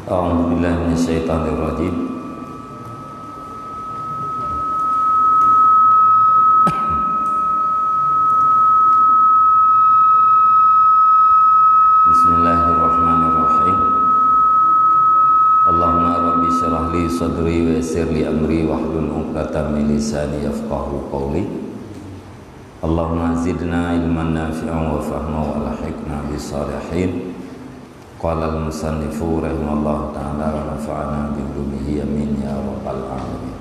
A'udzubillahi minasyaitonirrajim. Bismillahirrahmanirrahim. Allahumma rabbi syrah li sadri wa yassir li amri wahlul 'uqdatam min lisani yafqahu qawli. Allahumma zidna ilman nafi'an wa fahman wa alhiqna bis salihin. Qala al-musannifu rahimahullah ta'ala wa nafa'ana bi ulumihi amin ya rabbal alamin.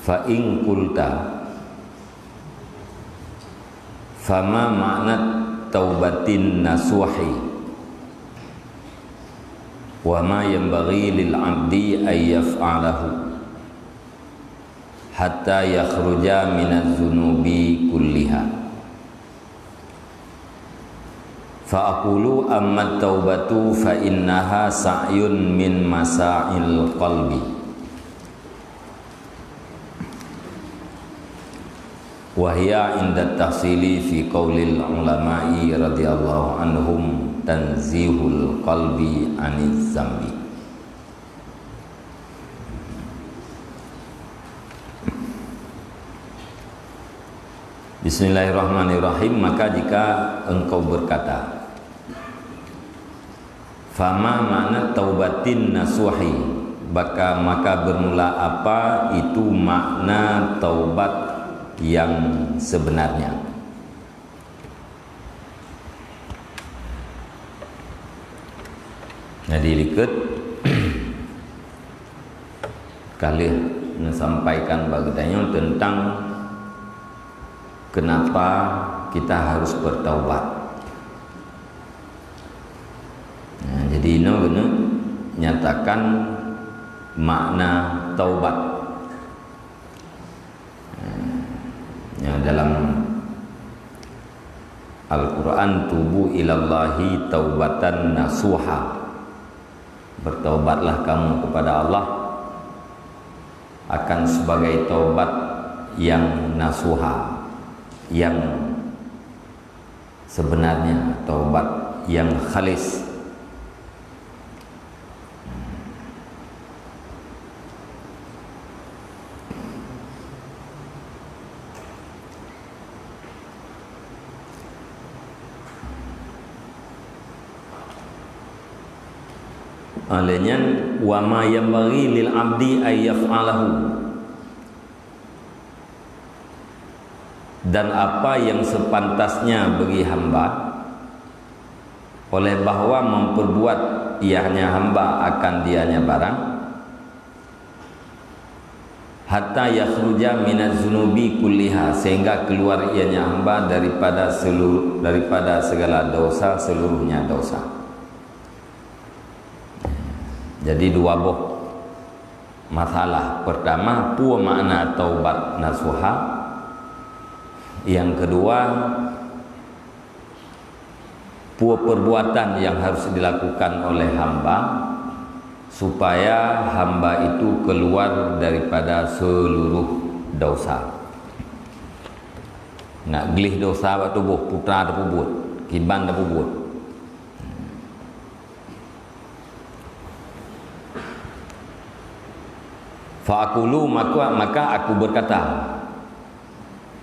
Fa in qulta fama ma'na taubatin nasuhi wa ma yanbaghi lil 'abdi ay yaf'alahu hatta yakhruja minaz zunubi kulliha. Fa aqulu amma taubatu fa innaha sa'yun min masa'il qalbi wa hiya inda tahsili fi qaulil ulama'i radhiyallahu anhum tanzihul qalbi aniz zambi. Bismillahirrahmanirrahim. Maka jika engkau berkata, fama makna taubatin nasuhi, maka bermula apa itu makna taubat yang sebenarnya. Jadi liket kali menyampaikan bagainya tentang kenapa kita harus bertaubat. Nah, jadi ini benar nyatakan makna taubat. Nah, dalam Al-Quran, tubu ilallahi taubatan nasuha, bertaubatlah kamu kepada Allah akan sebagai taubat yang nasuha, yang sebenarnya, taubat yang khalis. Alanya wa ma yanbaghi lil 'abdi ay yaf'alahu, dan apa yang sepantasnya bagi hamba, oleh bahwa memperbuat ianya hamba akan dianya barang, hatta yakhruja minaz zunubi kulliha, sehingga keluar ianya hamba daripada segala dosa, seluruhnya dosa. Jadi dua buah masalah. Pertama, apa makna taubat nasuha. Yang kedua, apa perbuatan yang harus dilakukan oleh hamba supaya hamba itu keluar daripada seluruh dosa. Nak gelih dosa waktu buh putra ada pubut, kiban ada pubut. Fa'akulu, maka aku berkata,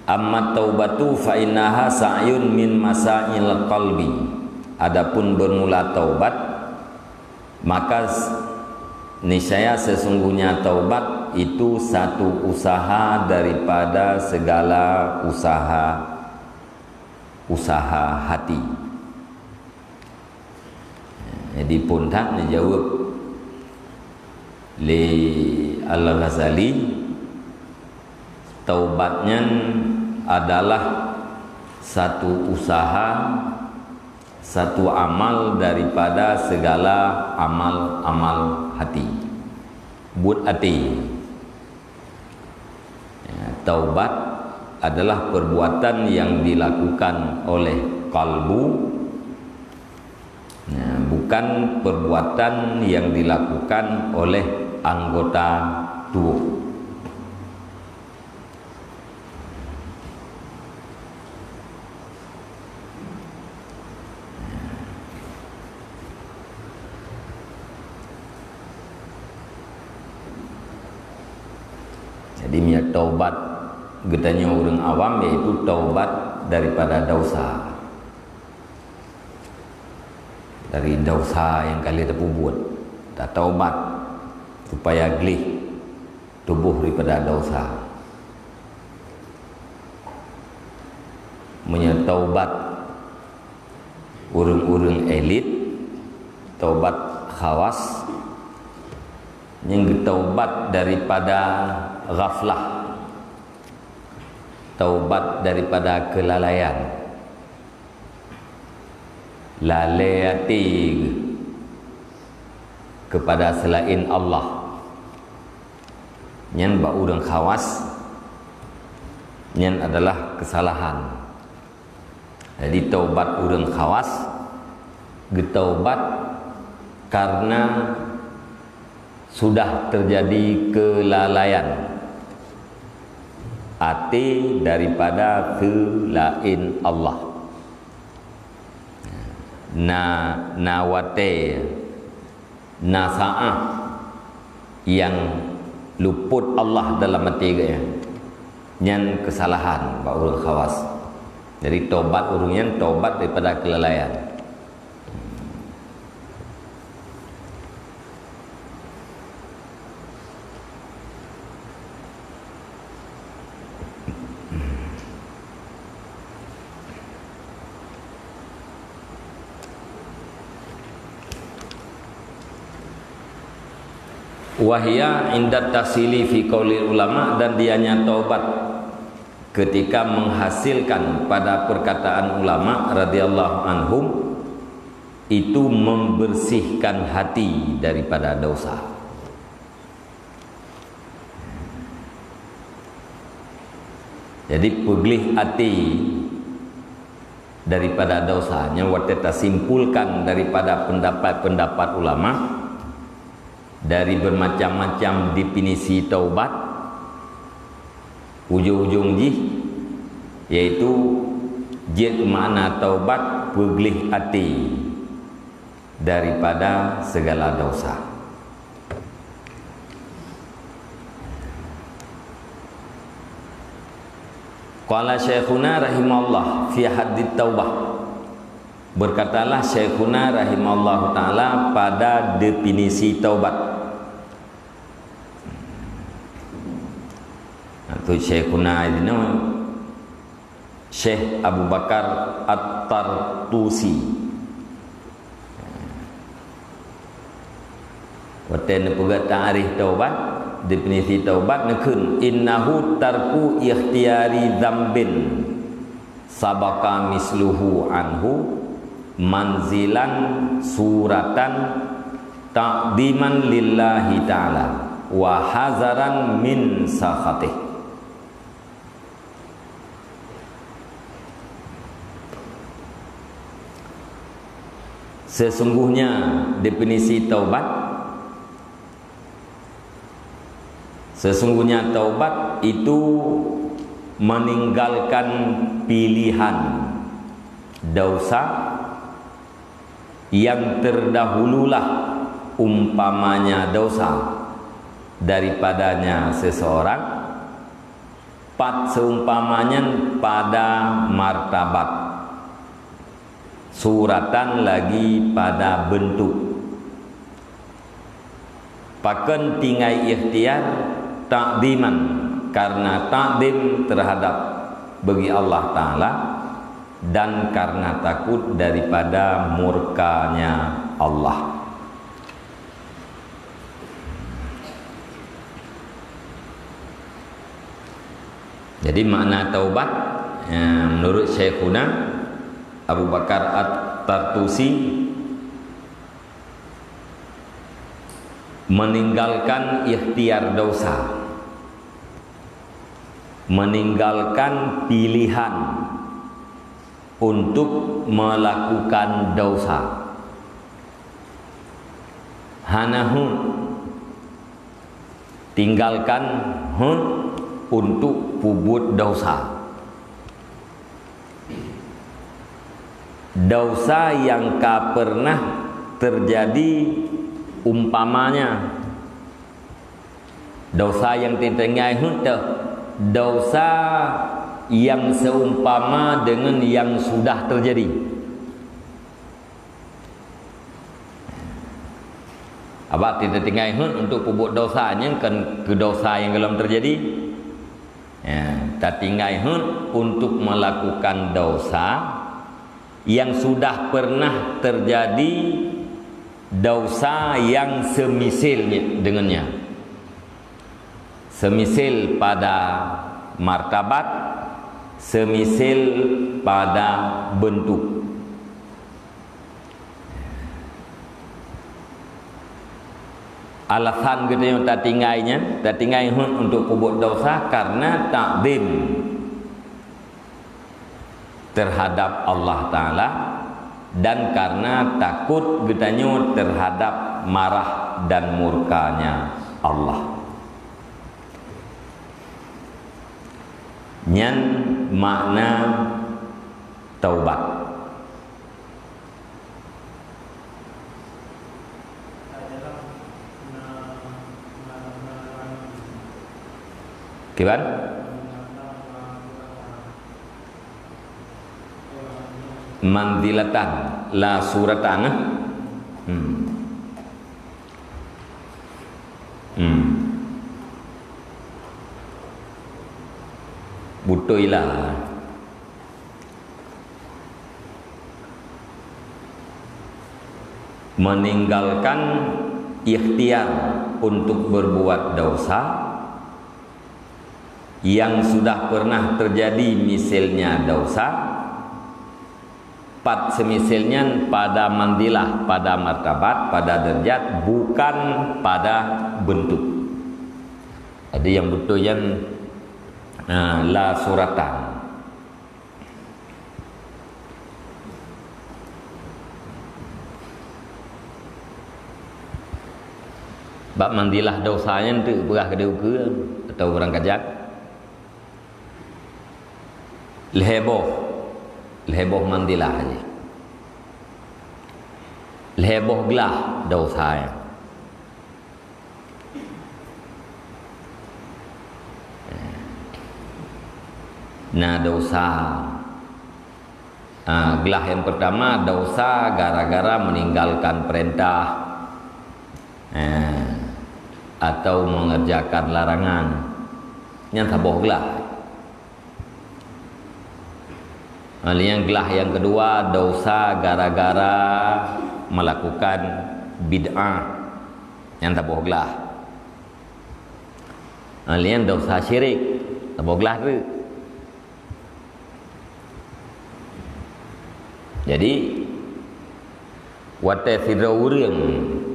amma taubatu fa innaha sa'yun min masail qalbi. Adapun bermula taubat, maka niscaya sesungguhnya taubat itu satu usaha daripada segala usaha hati. Jadi pun tak dijawab li Al-Ghazali, taubatnya adalah satu usaha, satu amal daripada segala amal-amal hati. Buat hati. Ya, taubat adalah perbuatan yang dilakukan oleh kalbu, ya, bukan perbuatan yang dilakukan oleh anggota tubuh. Jadi minyak taubat getanya orang awam yaitu taubat daripada dosa. Dari dosa yang kalian terbuat, tak taubat supaya gelih tubuh daripada dosa. Menyetaubat urang-urang elit, taubat khawas, yang taubat daripada ghaflah, taubat daripada kelalaian, lalaiati kepada selain Allah. Nyan ba urang khawas, nyan adalah kesalahan. Jadi taubat urang khawas, getaubat karena sudah terjadi kelalaian ati daripada selain Allah. Nawate nasa'ah yang luput Allah dalam hati dia, nyan kesalahan ba urang khawas. Jadi taubat urang yang taubat daripada kelalaian. Wahya indat tasili fi qaulil ulama, dan dianya taubat ketika menghasilkan pada perkataan ulama radhiyallahu anhum itu membersihkan hati daripada dosa. Jadi peglih hati daripada dosanya, waktu kita simpulkan daripada pendapat-pendapat ulama dari bermacam-macam definisi taubat, ujung-ujung yaitu jid makna taubat peglih hati daripada segala dosa. Qala Syekhuna rahimahullah fi haddit taubah, berkatalah Syekhuna rahimahullah ta'ala pada definisi taubat. Itu Syekhuna ini Syekh Abu Bakar At-Tartusi. Waten puga ta'arif taubat, definisi taubat nekun innahu tarku ikhtiyari dzambin sabaka misluhu anhu manzilan suratan ta'diman lillahi ta'ala wa hazaran min sakhatih. Sesungguhnya definisi taubat, sesungguhnya taubat itu meninggalkan pilihan dosa yang terdahululah umpamanya dosa daripadanya seseorang, pat seumpamanya pada martabat, suratan lagi pada bentuk. Paken tinggai ikhtiar takdiman, karena takdim terhadap bagi Allah Ta'ala, dan karena takut daripada murkanya Allah. Jadi makna taubat menurut Syekhuna Abu Bakar At-Tartusi, meninggalkan ikhtiar dosa, meninggalkan pilihan untuk melakukan dosa, hanahu tinggalkan untuk pubut dosa. Dosa yang ka pernah terjadi umpamanya Dosa yang tintengai hunta, dosa yang seumpama dengan yang sudah terjadi. Abang tidak tinggal untuk pupuk dosanya kan ke dosa yang belum terjadi. Ya, tak tinggal untuk melakukan dosa yang sudah pernah terjadi, dosa yang semisilnya dengannya. Semisil pada martabat, semisil pada bentuk. Alasan kita yang tak tinggalnya untuk pupuk dosa karena takdim terhadap Allah Ta'ala dan karena takut getanya terhadap marah dan murkanya Allah. Nyan makna taubat. Kiban? Mandilatan la suratan. Butoilah. Meninggalkan ikhtiar untuk berbuat dosa yang sudah pernah terjadi, misalnya dosa semisalnya pada mandilah, pada martabat, pada derajat, bukan pada bentuk. Ada yang betul yang la suratan. Bab mandilah dosanya tu berah kedua ke atau orang kajak. Leheboh mandilah aja. Leheboh gelah dosanya. Nah dosa gelah yang pertama, dosa gara-gara meninggalkan perintah atau mengerjakan larangan. Yang taboh gelah. Yang gelah yang kedua, dosa gara-gara melakukan bid'ah. Yang taboh gelah. Yang dosa syirik, taboh gelah tu. Jadi watai sidra urang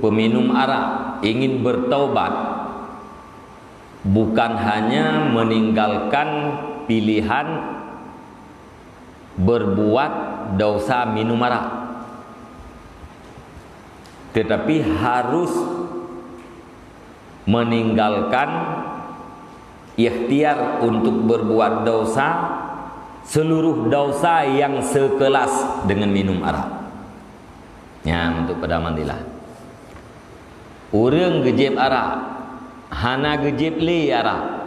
peminum arak ingin bertaubat, bukan hanya meninggalkan pilihan berbuat dosa minum arak, tetapi harus meninggalkan ikhtiar untuk berbuat dosa, seluruh dosa yang sekelas dengan minum arak. Ya, untuk pada mandilah. Orang gejib arak, hana gejib li arak.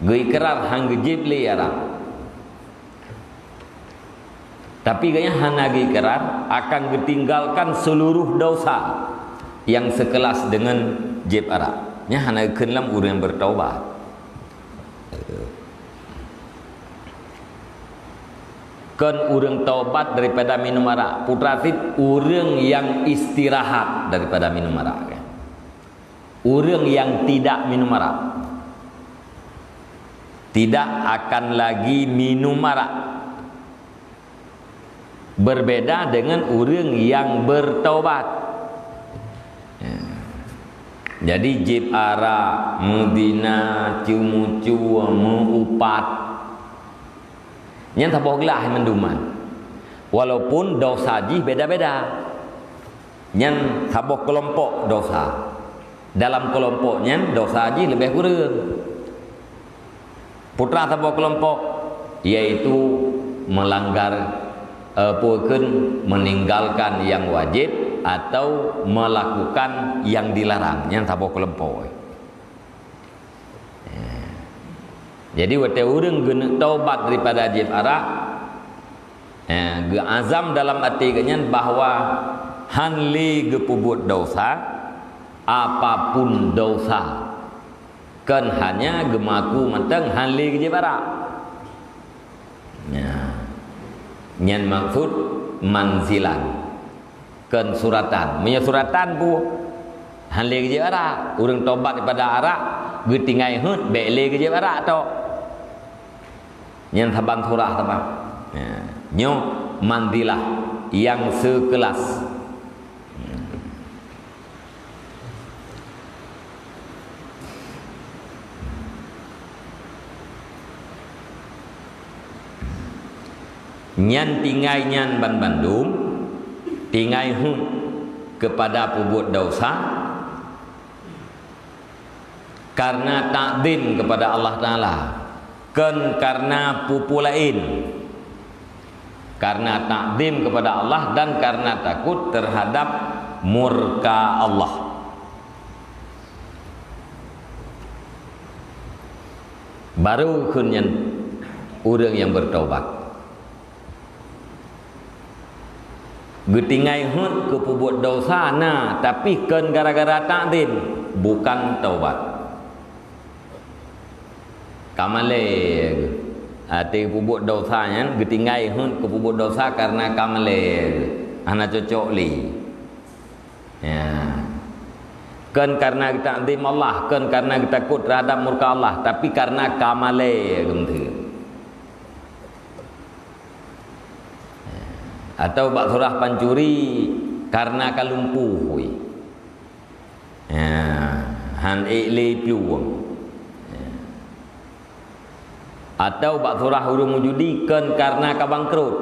Geikrar hang gejib li arak. Tapi kayaknya hana geikrar akan ditinggalkan seluruh dosa yang sekelas dengan jib arak. Nya hana kenlam orang yang bertaubat. Kan orang taubat daripada minum arak. Putra fit orang yang istirahat daripada minum arak. Orang yang tidak minum arak tidak akan lagi minum arak. Berbeda dengan orang yang bertaubat. Jadi jib arak, mudina, cium-ciu, mengupat, yang tak bolehlah menduman. Walaupun dosa jih beda-beda. Yang sabok kelompok dosa. Dalam kelompoknya dosa jih lebih kurang. Putra sabok kelompok yaitu melanggar meninggalkan yang wajib atau melakukan yang dilarang, yang sabok kelompok. Jadi wate urang guna taubat daripada ajaib arak, azam dalam hati kenyan bahawa hanli gepubut dosa, apapun dosa, kan hanya gemaku mentang hanli ajaib arak. Nyan maksud manzilan, kan suratan, punya suratan pu hanli ajaib arak, urang taubat daripada arak, getingai hut bele ajaib arak tok. Yang tabang surah tabang nyo mandilah yang sekelas. Nyan tingai nyan ban bandum tingai hun kepada pubut dosa karena takdim kepada Allah Ta'ala, kan karena pupu lain, karena takdim kepada Allah dan karena takut terhadap murka Allah. Baru kunyan orang yang bertaubat. Getingai hut ke pubut dosa na, tapi kan gara-gara takdim, bukan taubat. Kamale ati pubut dosanya getingai hun ke pubut dosa karena kamale ana cocok li. Kan karena kita takdim Allah, kan karena kita takut terhadap murka Allah, tapi karena kamale gemtu. Atau bak surah pancuri karena kalumpuh. Han ikli piuang. Atau bak surah hurung judi kan karena kabangkrut.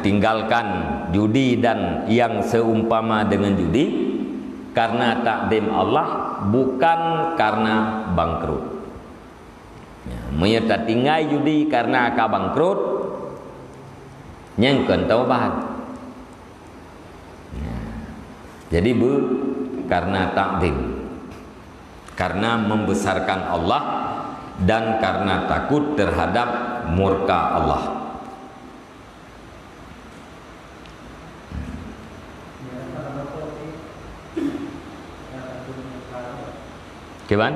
Tinggalkan judi dan yang seumpama dengan judi karena takdim Allah, bukan karena bangkrut. Menyerta tinggai judi karena kabangkrut, yang kan taubat. Jadi karena takdim, karena membesarkan Allah dan karena takut terhadap murka Allah. Keban?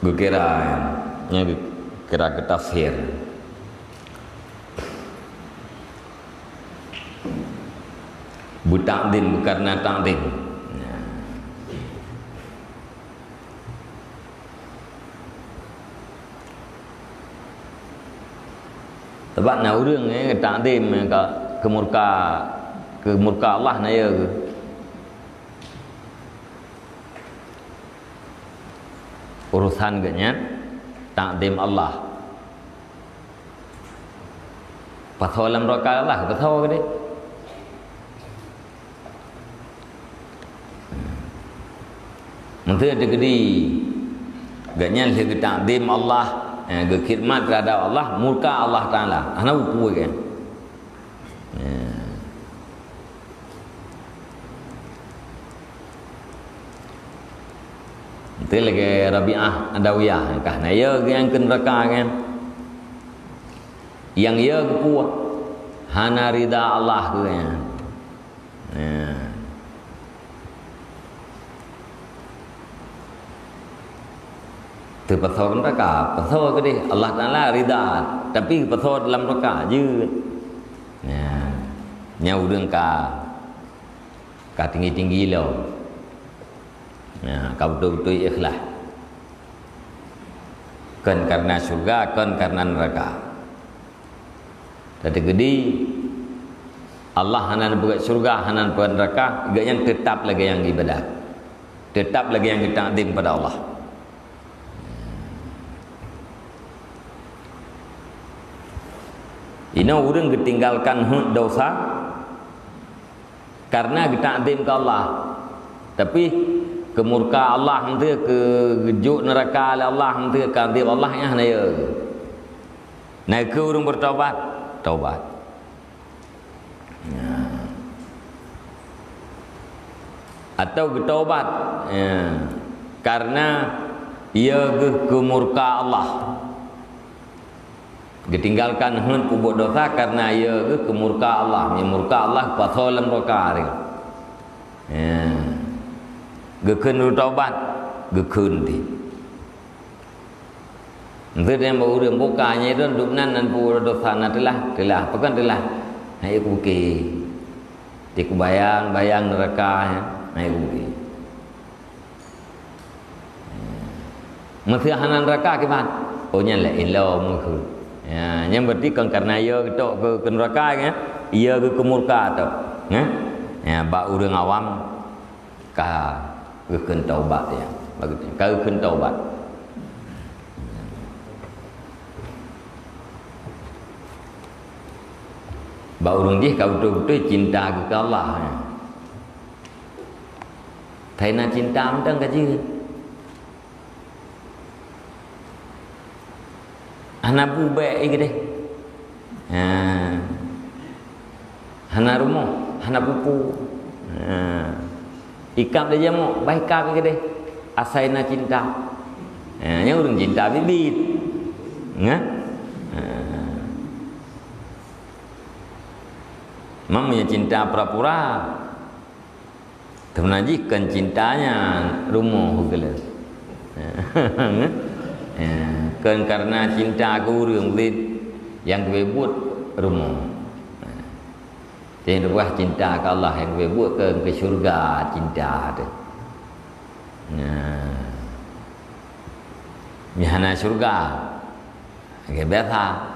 Gue kira ke tafsir. Butakdim karena takdim. Sebab nak urang takdim ke murka Allah na ya. Urusan ganya takdim Allah. Pasal dalam raka Allah, pasal ke dia? Mungkin ada gedi ganya lagi takdim Allah, khidmat terhadap Allah, murka Allah Ta'ala. Ana upu kan. Itu lagi Rabi'ah Adawiyah kah na ya yang ke neraka kan. Yang ya kuat hana rida Allah tu kan. Tu pasal neraka, pasal ke dia Allah Ta'ala rida, tapi pasal dalam neraka je. Nya urang ka tinggi-tinggi lo. Kau betul-betul ikhlas. Kan karena syurga, kan karena neraka. Tadi gede Allah hanan buat syurga, hanan buat neraka, gak yang tetap lagi yang ibadah, tetap lagi yang kita takdim pada Allah. Ini orang ketinggalkan dosa karena kita takdim ke Allah, tapi kemurka Allah nanti ke gejuk neraka Allah nanti ke takdim Allah yang hanya Nak ke urung bertaubat, taubat. Ya. Atau bertaubat karena ia ke murka Allah. Ditinggalkan hen kubuk dosa karena ia ke murka Allah. Yang murka Allah pasolan roka dia. Gekun bertaubat, gekun di. Nanti dia mau urang bukanya itu duknan dan pura dosa telah, pekan telah. Hai aku buki. Tiku bayang neraka ya. Hai aku buki. Masih hanan neraka ke mana? Oh nya la ilau mukhul. Ya, yang berarti kan karena ia ketok ke neraka ya, ia ke murka tu. Ya, ba urang awam ka ke taubat ya. Begitu. Ka ke taubat. Ba urang dia kau betul-betul cinta ke Allah ya. Thai nak cinta mentang kaji. Anak bubek ke deh. Anak rumah, anak pupu. Ikap dia mau, baik kap ke deh. Asai nak cinta. Yang orang cinta bibit. Mamanya cinta pura-pura. Termenajikan cintanya rumah hugelas. Kan karena cinta ke urang yang gue buat rumah. Jadi ruah cinta ke Allah yang gue buat ke syurga cinta tu. Mihana syurga. Ke biasa.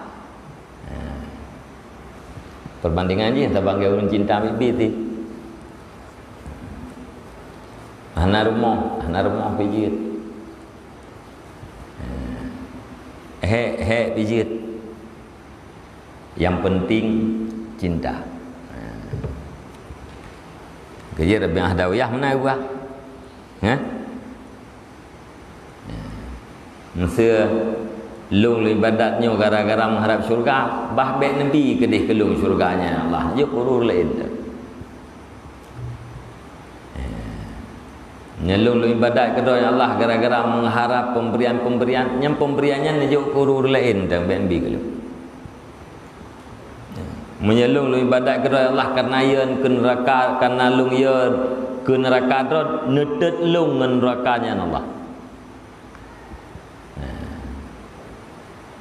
Perbandingan je tabang ke urang cinta bibi tu. Hana rumah pijit. Pijit. Yang penting cinta. Kerja Rabbi Ahdawiyah mana gua? Masa lung ibadatnya gara-gara mengharap syurga, bah baik Nabi kedih kelung syurganya Allah. Yuk urur lain. Nyelung ibadat kedua Allah gara-gara mengharap pemberian-pemberian, yang pemberiannya njuk urur lain dan BNB kalau. Menyelung ibadat kedua Allah karena ia ke neraka, karena lung ia ke neraka drod netet lung nerakanya Allah.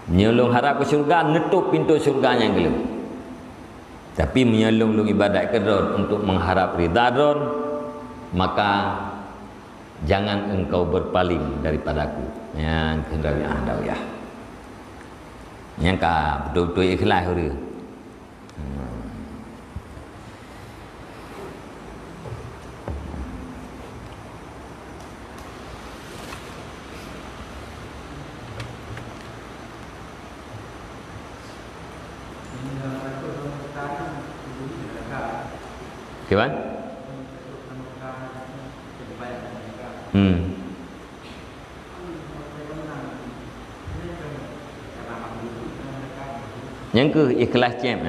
Menyelung harap ke syurga netup pintu syurganya kalau. Tapi menyelung ibadat kedua untuk mengharap ridha drod, maka jangan engkau berpaling daripadaku. Yang kendali Ahdawiyah. Yang ka betul-betul ikhlas dia. Gimana? Yang ke ikhlas cem.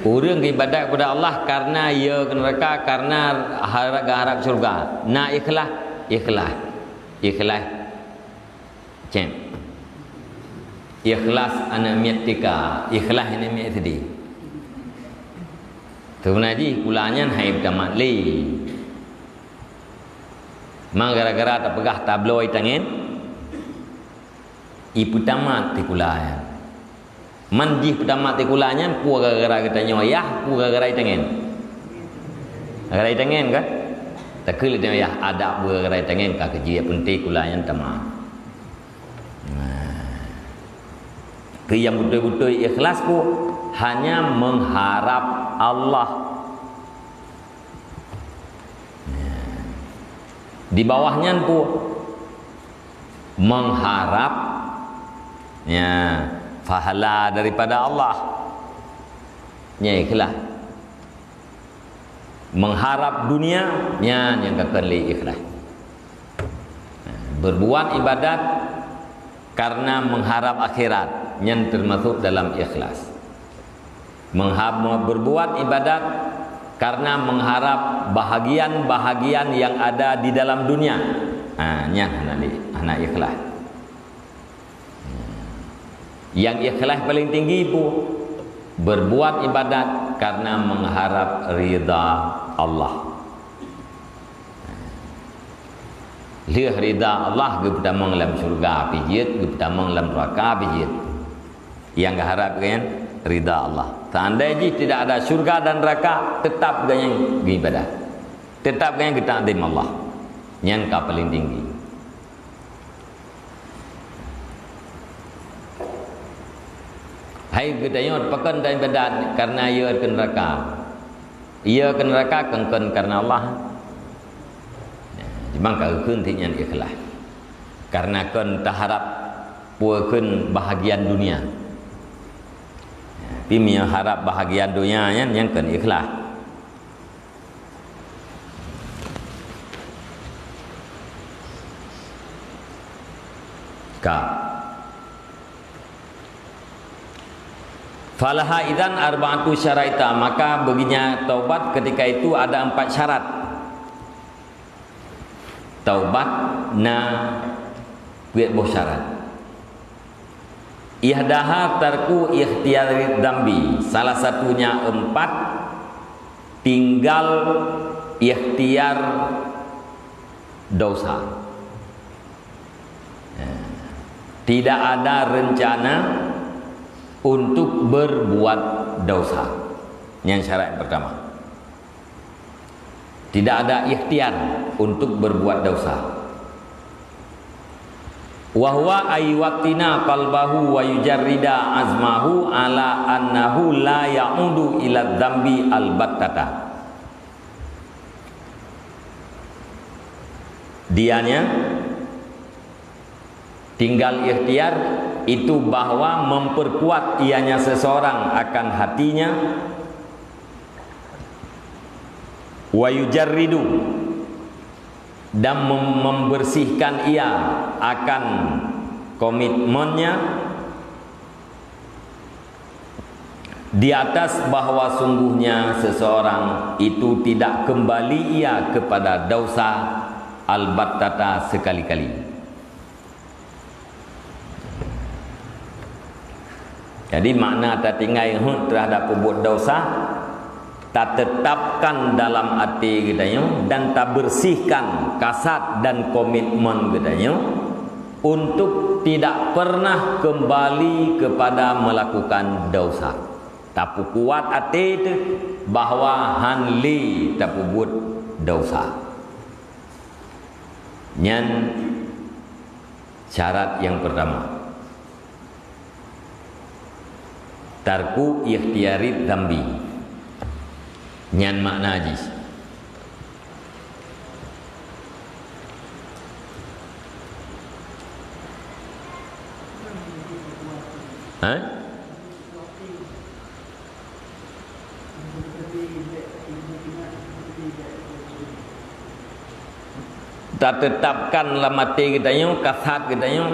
Orang ibadat kepada Allah karena ia ke neraka, karena harap surga. Nak ikhlas cem. Ikhlas ana miatika, ikhlas ini miat sedih. Sebenarnya kulanya hai tamat li. Mang gara-gara tak pegah tabloid tangan. Ipu tamat ti kulanya. Manji tamat ti kulanya pu gara-gara katanya ya, pu gara-gara tangan. Gara-gara tangan kan? Tak kira dia ya ada pu gara-gara tangan ka kerja penting kulanya tamat. Ke yang betul-betul ikhlas ku hanya mengharap Allah. Di bawahnya tu mengharap pahala daripada Allah. Ikhlas. Mengharap dunia yang akan ikhlas. Berbuat ibadat karena mengharap akhirat, yang termasuk dalam ikhlas. Berbuat ibadat karena mengharap bahagian-bahagian yang ada di dalam dunia. Yang anak ikhlas. Yang ikhlas paling tinggi pun berbuat ibadat karena mengharap ridha Allah. Lihat ridha Allah kepada mengelam syurga pijit, kepada mengelam neraka pijit. Yang harapkan ridha Allah. Seandainya tidak ada syurga dan neraka, tetap yang ibadah. Tetap yang kita adim Allah. Yang paling tinggi. Hai gedayot pakan dan ibadat karena ia ke neraka. Ia ke neraka kengken karena Allah. Cuma kalau kuntinya ikhlas. Karena kan tak harap puakan bahagian dunia. Tapi yang harap bahagian dunia yang kan ikhlas. Falaha idzan arba'atu syaraita, maka baginya taubat ketika itu ada 4 syarat. Taubat na buat syarat. Ihdaha tarku ikhtiyari dambi, salah satunya 4 tinggal ikhtiar dosa. Tidak ada rencana untuk berbuat dosa. Yang syarat yang pertama, tidak ada ikhtiar untuk berbuat dosa. Wa huwa aywaqtina qalbahu wa yujarrida azmahu ala annahu la ya'udu ila dzambi albattata. Dianya tinggal ikhtiar itu bahwa memperkuat ianya seseorang akan hatinya, wa yujarridu, dan membersihkan ia akan komitmennya di atas bahwa sungguhnya seseorang itu tidak kembali ia kepada dosa albattata sekali-kali. Jadi makna tak tinggal terhadap perbuat dosa, tak tetapkan dalam hati katanya, dan tak bersihkan kasat dan komitmen katanya untuk tidak pernah kembali kepada melakukan dosa. Tak kuat hati itu bahawa hanli tak perbuat dosa. Yang syarat yang pertama, tarku ikhtiyari dzambi. Nyan makna ajis. Tak tetapkan dalam hati kita yang kasat kita yang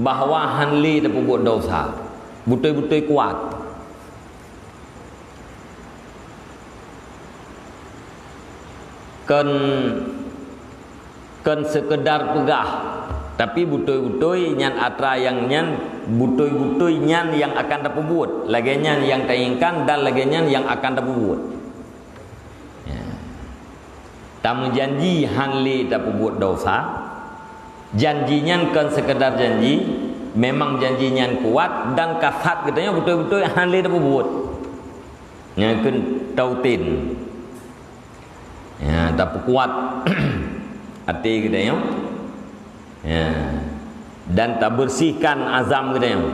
bahawa hanli tak buat dosa, betul-betul kuat. Kan sekedar pegah, tapi betul-betul nyan atra yang nyan betul-betul nyan yang akan dapat buat, lagi nyan yang tayangkan dan lagi nyan yang akan dapat buat. Tamu janji hanli tak buat dosa, janjinya kan sekedar janji, memang janjinya kuat dan kasat katanya betul-betul hanli tak buat. Yang kan tautin, ya tak kuat hati katanya, ya, dan tak bersihkan azam katanya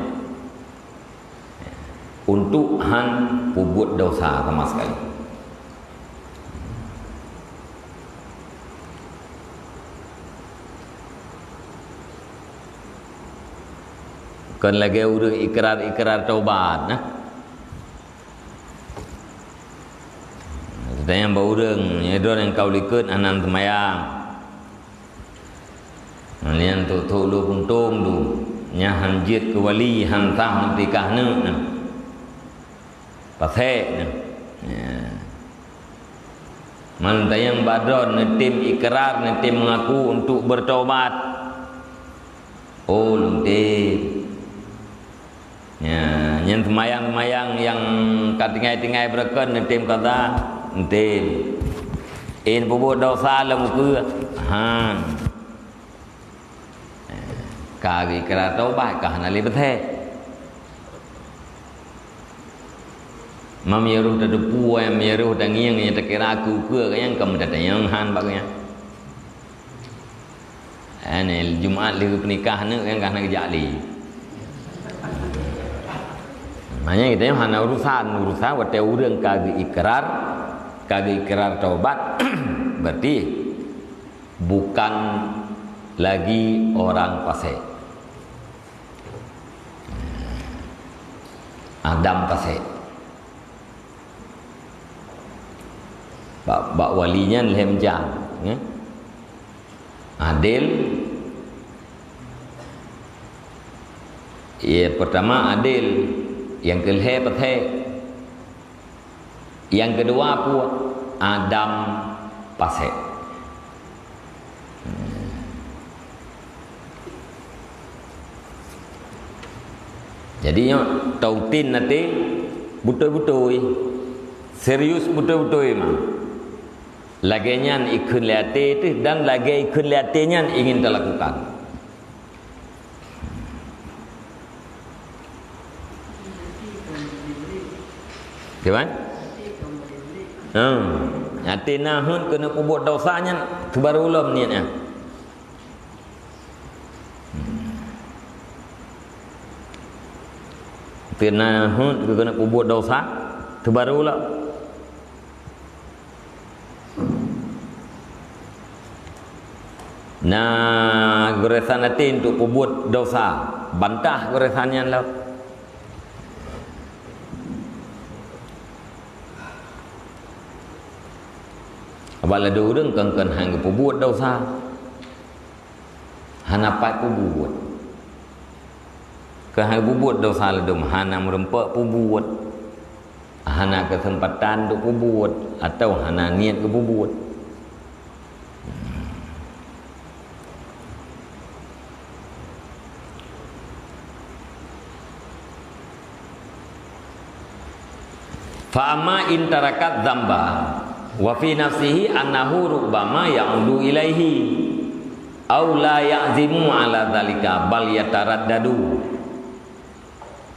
untuk han buat dosa sama sekali. Kan lagi urang ikrar taubat nah. Sedaya yang urang nyedor yang kau likut anan temayang. Alian tu lu puntung tu nya hanjit ke wali hantah nikah na pasai na man tayang badron netim ikrar netim mengaku untuk bertaubat. Oh luntim ya yang semayang-semayang yang katingai-tingai berken netim kata netim in pubut dosa lam ke kagi ikrar taubat kah nali bethe Mami ruh dah depu yang meruh dah ngiang yang tak kira aku ke yang kamu dah tanya han bagnya. Ane Jumaat lagi pernikahan ni yang kena kerja li. Maknanya kita yang hana urusan waktu orang kagi ikrar taubat berarti bukan lagi orang fasik. Adam fasik. Bak walinya lehem jam ya? Adil ya, pertama adil, yang kelhe pethe, yang kedua pun Adam pasek. Jadi tautin nanti betul-betul serius betul-betul mah. Laganya ikun liate itu dan lagi ikun liatenya ingin dilakukan. Gimana? Hati nahun kena kubur dosanya tu baru ulam niatnya. Hati nahun kena kubur dosa tu baru ulam. Nah, goresan nanti untuk pubut dosa, bantah goresannya lah. Abang ada orang kan hang pubut dosa, hanapat pubut. Hang pubut dosa ledum, hana merempak pubut, hana kesempatan untuk pubut atau hana niat ke pubut. Fa'ama in tarakat dzamba wa fi nafsihi annahu rubbama ya'udu ilaihi aw la ya'zimu ala dzalika bal yataraddadu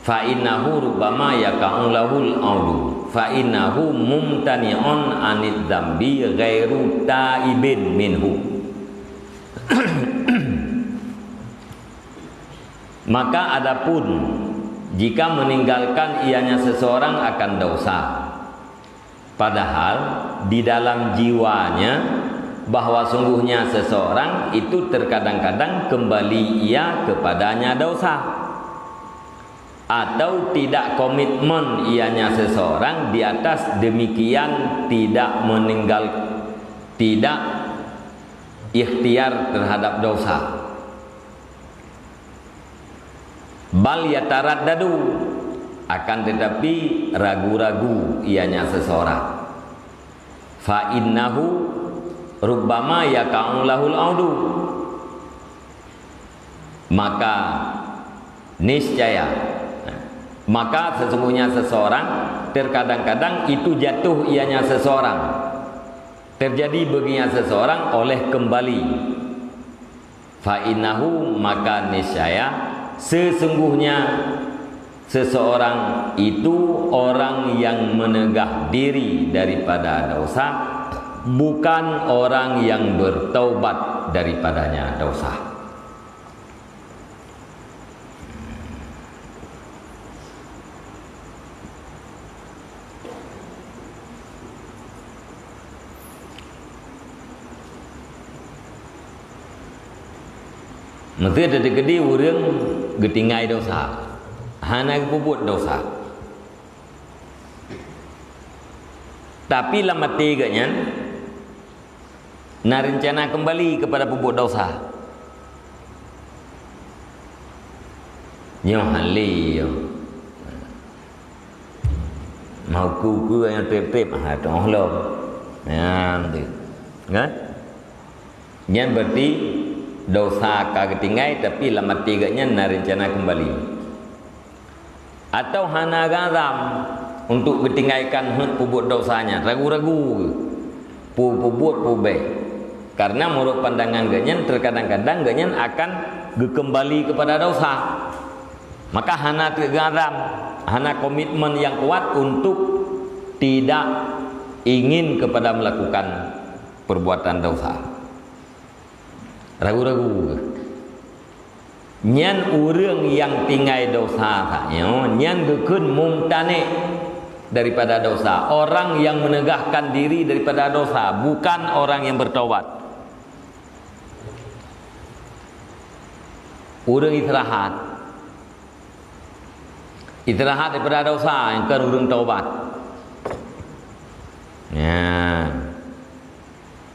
fa innahu rubbama yaqa'u lahul audu fa innahu mumtani'un anid dzambi ghairu taibin minhu. Maka adapun jika meninggalkan ianya seseorang akan dosa, padahal di dalam jiwanya bahwa sungguhnya seseorang itu terkadang-kadang kembali ia kepadanya dosa, atau tidak komitmen ianya seseorang di atas demikian tidak ikhtiar terhadap dosa. Bal yataraddadu, akan tetapi ragu-ragu ianya seseorang. Fa innahu rubbama yaqa'u lahul audu, maka niscaya, maka sesungguhnya seseorang terkadang-kadang itu jatuh ianya seseorang, terjadi baginya seseorang oleh kembali. Fa innahu, maka niscaya sesungguhnya seseorang itu orang yang menegah diri daripada dosa, bukan orang yang bertaubat daripadanya dosa. Mesti ada gede orang getingai dosa, hana puput dosa. Tapi lama tiganya nak rencana kembali kepada puput dosa. nyo hali yo mau ku yang tep-tep toh lo nanti kan nyan berarti dosa kagak tinggai tapi lama tiganya narencana kembali atau hana gazam untuk ketingaikan pubut dosanya ragu-ragu pubut pubek karena menurut pandangan ganyan terkadang-kadang ganyan akan kembali kepada dosa maka hana gazam hana komitmen yang kuat untuk tidak ingin kepada melakukan perbuatan dosa ragu-ragu nyan urang yang tinggai dosa taknya nyan gekun mumtane daripada dosa orang yang menegahkan diri daripada dosa bukan orang yang bertaubat urang istirahat daripada dosa yang kan urang taubat ya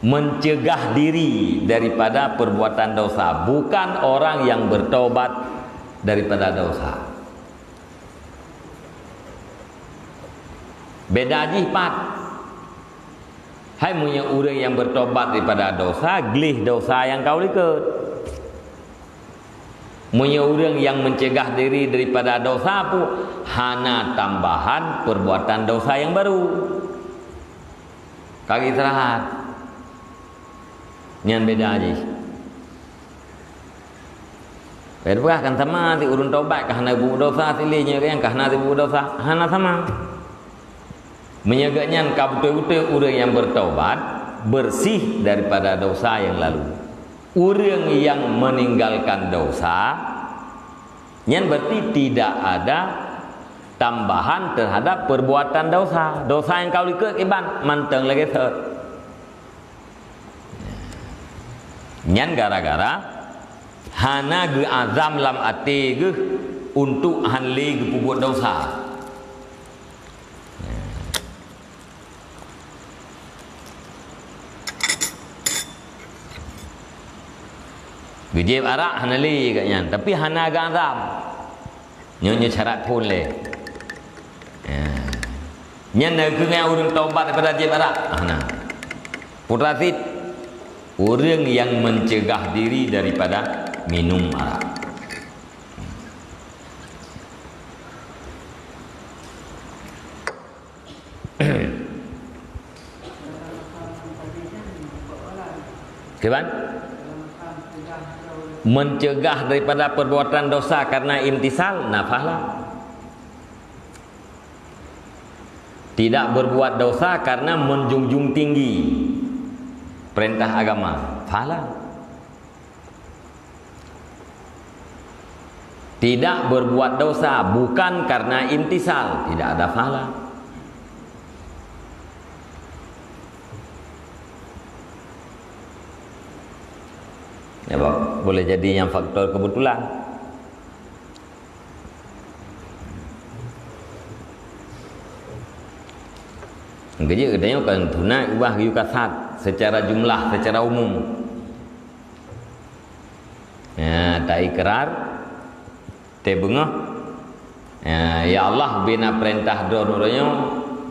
mencegah diri daripada perbuatan dosa bukan orang yang bertobat daripada dosa beda jipat hai punya orang yang bertobat daripada dosa glih dosa yang kau ikut punya orang yang mencegah diri daripada dosa pun hana tambahan perbuatan dosa yang baru kaki istirahat nyan beda aja. Beda kan sama ti urun taubat kahana bu dosa silihnya yang kahana ti bu dosa hana sama. Menyegaknya ka betul-betul urang yang bertaubat bersih daripada dosa yang lalu. Urang yang meninggalkan dosa nyan berarti tidak ada tambahan terhadap perbuatan dosa. Dosa yang kau ikut iban manteng lagi ter. Nyan gara-gara hana ge azam lam ati ge untuk hanli ge pubut dosa. Gejib arak hanli katnya, tapi hana ge azam. Nyonya syarat pun le. Nyan ke ngai urang taubat daripada jib arak. Hana. Putrasit orang yang mencegah diri daripada minum arak. Keban? Mencegah daripada perbuatan dosa karena imtisal nafalah. Tidak berbuat dosa karena menjunjung tinggi perintah agama, fahala. Tidak berbuat dosa bukan karena imtisal, tidak ada fahala. Ya, boleh jadi yang faktor kebetulan. Kerja katanya kan tunai ubah kasat secara jumlah, secara umum. Ya, tak ikrar, tak bengah. Ya Allah bina perintah drone orangnya,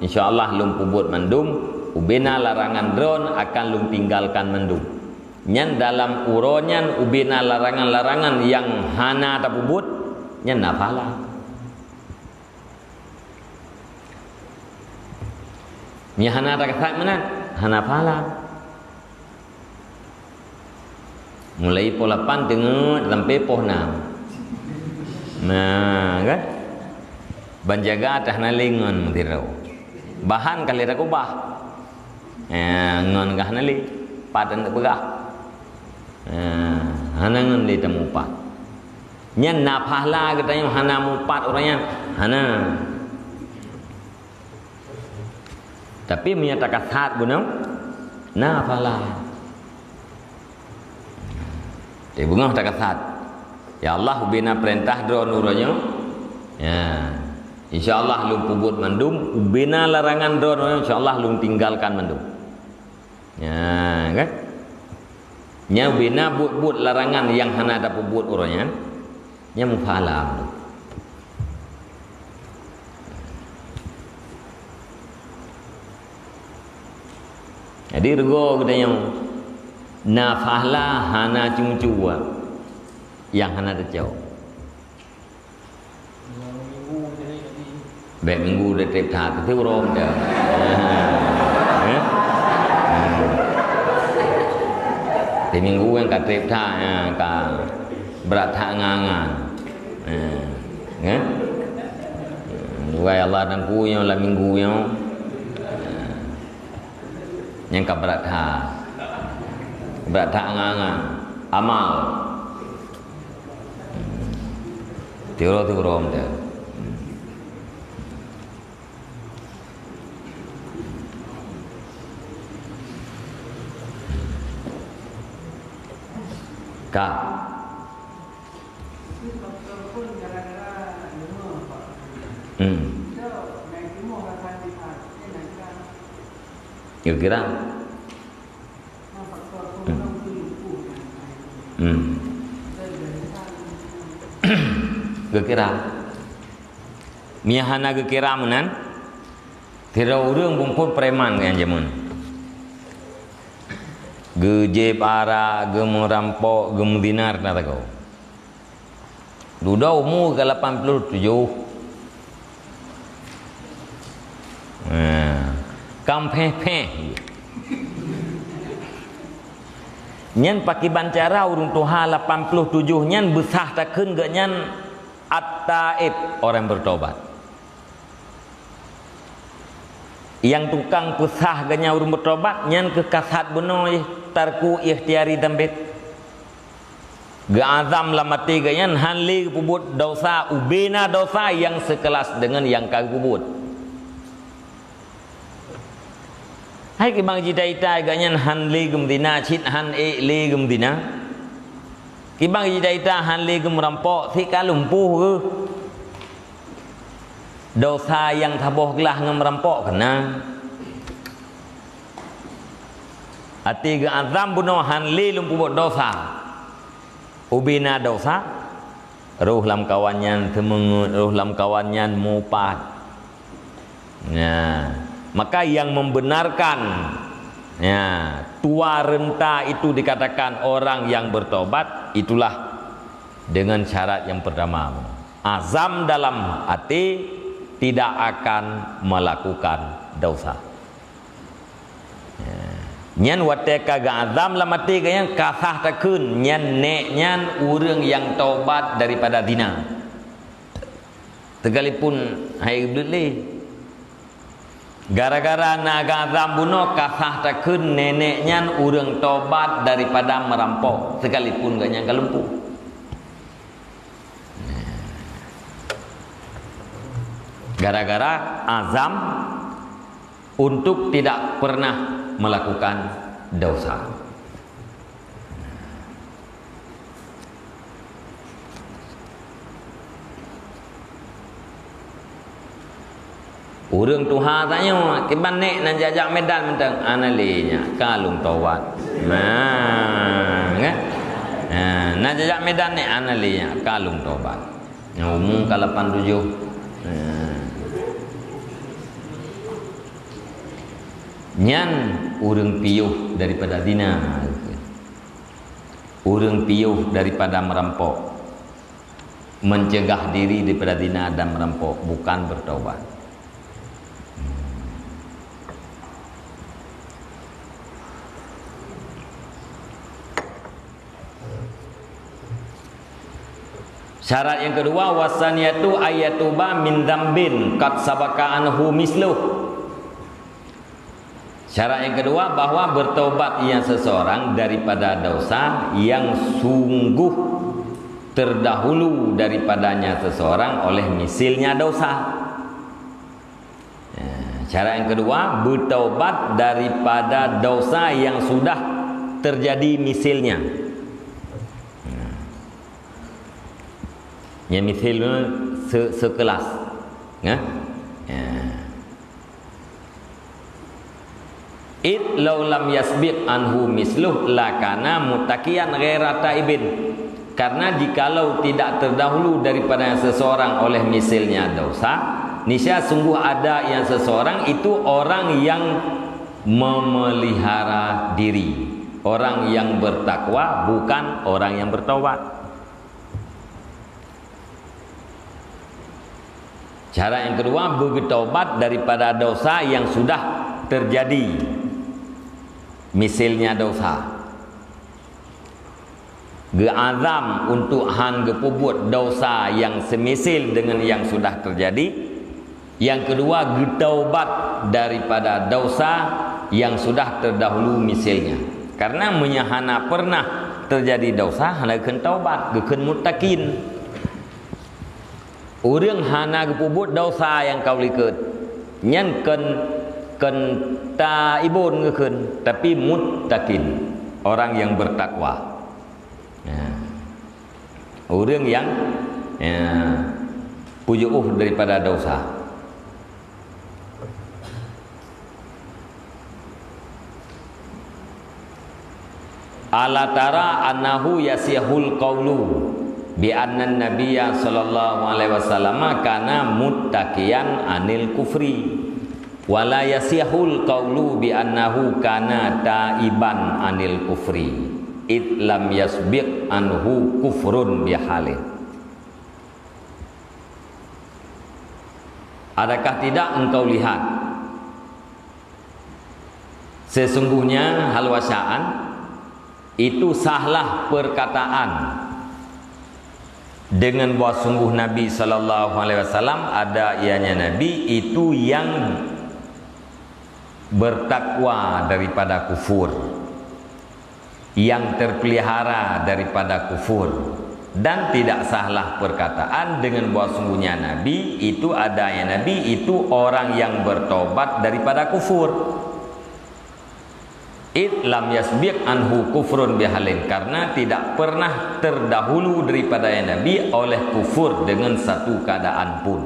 insyaAllah lum pubut mendum, ubina larangan drone akan lum tinggalkan mendum. Nyan dalam uronyan ubina larangan-larangan yang hana tak pubut, nyan nafalah. Ni hana tak kasat mana? Hana pahala. Mulai pola pan tengok sampai poh 6. Nah, kan? Banjaga atas nalingon tirau. Bahan kali tak ubah. Ngon kah nali? Padan tak begah. Hana ngon li temupat. Nyan na pahala katanya hana mupat orangnya. Hana. Tapi menyatakan hak guna nafalah. Dia bunga tak kasat. Ya Allah bina perintah drone uranya. Ya. Insya-Allah lum pubut mandum, bina larangan drone uranya insya-Allah lum tinggalkan mandum. Ya, kan? Nya bina but-but larangan yang hana ada pubut uranya. Nya mufalah. Jadi rego katanya nafahlah hana cuma yang hana terjauh. Baik minggu dah trip thah tu rom dah. Di minggu yang kat trip thah ka berat thah ngangan. Wai Allah dan ku yang la minggu yang ka berat thah ngangan amal. Tiuro rom dah. Kak kira-kira kira miyahana kira menan tira urang bumpun preman kan jamun ge para ge merampok ge dinar kata kau duda umur ke 87 kampeh nyan paki bancara urung tuha 87 nyan besah takun ge nyan at-taib orang bertobat yang tukang pesah ganya urung bertobat nyan kekasat benoy tarku ikhtiari dambit ga'azam lamati ganyan hanli pubut dosa ubena dosa yang sekelas dengan yang kagubut hai ke bang jita ita ganyan hanli gumdina chit han e le gumdina ki bang jita ita hanli gum rampok thi ka lumpuh ke dosa yang taboh gelah ngam rampok kena ati ge azam buno hanli lumpuh dosa ubina dosa ruh lam kawannya temengut ruh lam kawannya mupat nah maka yang membenarkan ya tua renta itu dikatakan orang yang bertobat itulah dengan syarat yang pertama azam dalam hati tidak akan melakukan dosa nyan wateka ga azam lamati gaya kasah takun nyan nek nyan urang yang taubat daripada dina tegalipun hai iblis gara-gara naga azam bunuh kasah takun nenek nyan urang taubat daripada merampok sekalipun gak nyangka lumpuh gara-gara azam untuk tidak pernah melakukan dosa. Urang tuha tanya kiban nek nan jajak medan mentang analinya kalung tawat. Nah, kan? Nan jajak medan nek analinya kalung taubat. Yang umum ka 87. Nyan urang piuh daripada zina, urang piuh daripada merampok, mencegah diri daripada zina dan merampok, bukan bertaubat. Syarat yang kedua wasaniyatu ayatuba min dzambin qad sabaka anhu misluh. Syarat yang kedua bahwa bertaubat ia seseorang daripada dosa yang sungguh terdahulu daripadanya seseorang oleh misilnya dosa. Syarat yang kedua bertaubat daripada dosa yang sudah terjadi misilnya. Yang misilnya sekelas. It law lam yasbiq anhu misluh lakana mutakian ghaira taibin. Karena jikalau tidak terdahulu daripada seseorang oleh misilnya dosa, niscaya sungguh ada yang seseorang itu orang yang memelihara diri. Orang yang bertakwa bukan orang yang bertaubat. Cara yang kedua, bertaubat daripada dosa yang sudah terjadi. Misalnya dosa geazam untuk han gepubut dosa yang semisil dengan yang sudah terjadi. Yang kedua, getaubat daripada dosa yang sudah terdahulu misalnya. Karena menyahana pernah terjadi dosa, hana ken taubat, geken muttaqin. Urang hana gepubut dosa yang kau liket, nyen ken taibun geken, tapi muttaqin, orang yang bertakwa. Orang yang pujuh daripada dosa. Ala tara annahu yasihul qawlu bi anna nabiyya sallallahu alaihi wasallam kana muttaqiyan anil kufri wala yasihul qawlu bi annahu kana taiban anil kufri id lam yasbiq anhu kufrun bihalin. Adakah tidak engkau lihat sesungguhnya hal wasaan itu sahlah perkataan dengan bahwa sungguh Nabi sallallahu alaihi wasallam ada ianya Nabi itu yang bertakwa daripada kufur, yang terpelihara daripada kufur. Dan tidak sahlah perkataan dengan bahwa sungguhnya Nabi itu adanya Nabi itu orang yang bertobat daripada kufur. Id lam yasbiq anhu kufrun bihalin, karena tidak pernah terdahulu daripada Nabi oleh kufur dengan satu keadaan pun.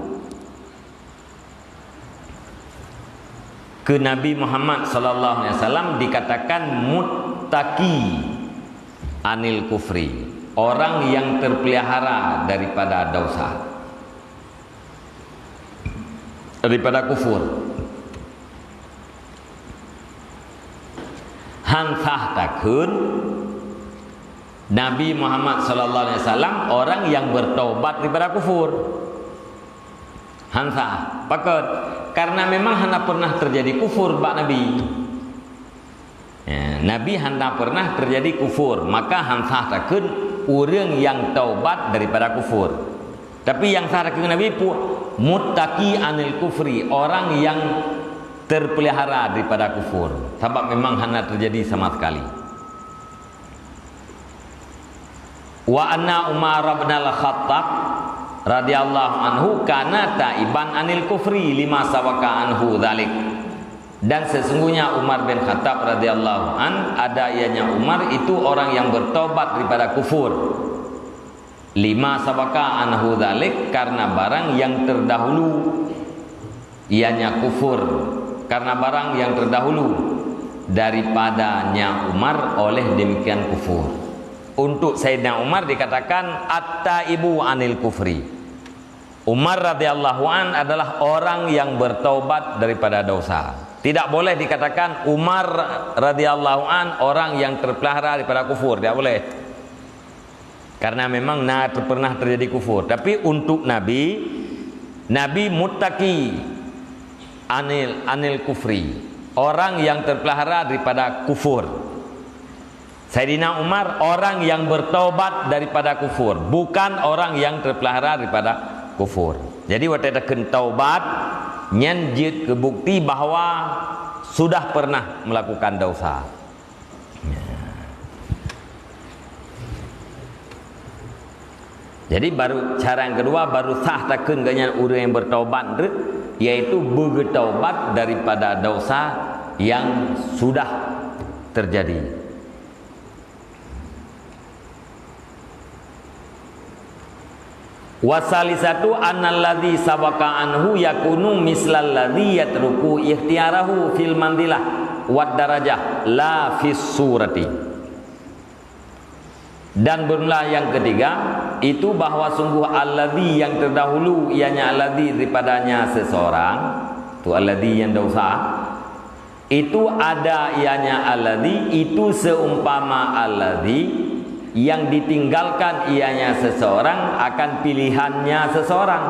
Ke Nabi Muhammad sallallahu alaihi wasallam dikatakan muttaqi anil kufri, orang yang terpelihara daripada dosa, daripada kufur. Hansah takun Nabi Muhammad sallallahu alaihi wasallam orang yang bertobat daripada kufur. Hansah pakot karena memang hanya pernah terjadi kufur bak Nabi. Nabi hanya pernah terjadi kufur, maka hansah takun orang yang taubat daripada kufur. Tapi yang sah takun Nabi pun muttaqi anil kufri, orang yang terpelihara daripada kufur, sebab memang hanya terjadi sama sekali. Wa anna Umar bin al-Khattab radhiyallahu anhu kana taiban anil kufri lima sawaka anhu dzalik. Dan sesungguhnya Umar bin Khattab radhiyallahu an, ada ianya Umar itu orang yang bertobat daripada kufur. Lima sawaka anhu dzalik, karena barang yang terdahulu ianya kufur, karena barang yang terdahulu daripadanya Umar oleh demikian kufur. Untuk Sayyidina Umar dikatakan at-taibu anil kufri. Umar radhiyallahu an adalah orang yang bertaubat daripada dosa. Tidak boleh dikatakan Umar radhiyallahu an orang yang terpelihara daripada kufur. Tidak boleh. Karena memang pernah terjadi kufur. Tapi untuk Nabi muttaqi anil kufri, orang yang terpelihara daripada kufur. Sayyidina Umar orang yang bertaubat daripada kufur, bukan orang yang terpelihara daripada kufur. Jadi waktu ada taubat nyanjit ke bukti bahawa sudah pernah melakukan dosa. Jadi baru cara yang kedua baru sah takun ganyan orang yang bertaubat, yaitu bertaubat daripada dosa yang sudah terjadi. Wasalisatu annalladzi sabaka anhu yakunu mislal ladzi yatruku ikhtiyarahu fil mandilah wad darajah la fis surati. Dan bermula yang ketiga itu bahwa sungguh alladzi yang terdahulu ianya alladzi daripadanya seseorang, tu alladzi yang dosa, Itu ada ianya alladhi, itu seumpama alladhi yang ditinggalkan ianya seseorang akan pilihannya seseorang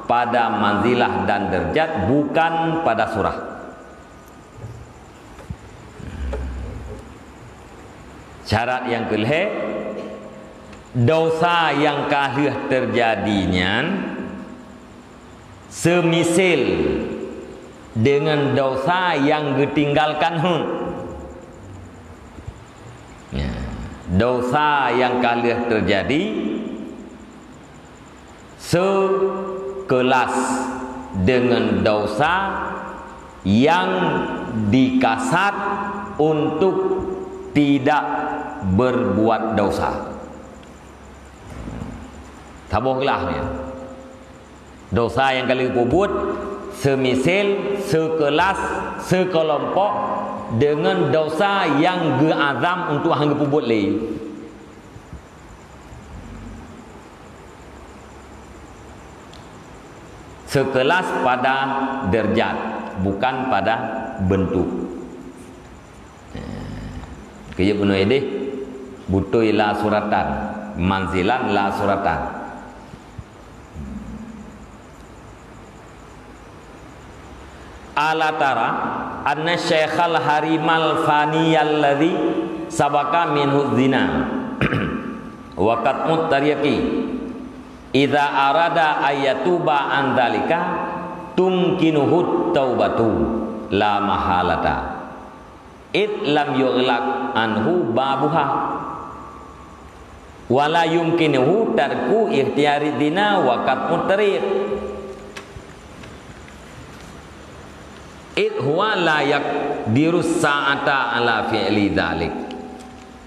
pada manzilah dan derajat, bukan pada surah. Syarat yang kelih, dosa yang kahih terjadinya semisil dengan dosa yang ditinggalkan dosa yang kahih terjadi sekelas dengan dosa yang dikasat untuk tidak berbuat dosa. Tabohlah ni. Dosa yang kali kubut semisil, sekelas, sekelompok dengan dosa yang geazam untuk hang pubut lagi. Sekelas pada derajat, bukan pada bentuk. Kaya penuh ini butuh la suratan, manzilan la suratan. Ala tara anna syekhal harimal faniyal ladzi sabaka minhu zina wa qatmut tariqi idza arada ayatuba an dzalika tumkinuhu taubatu la mahalata id lam yughlaq anhu babuha wala yumkinuhu tarku ikhtiyari zina wa qatmut tariq id huwa la yaqdiru sa'ata ala fi'li dzalik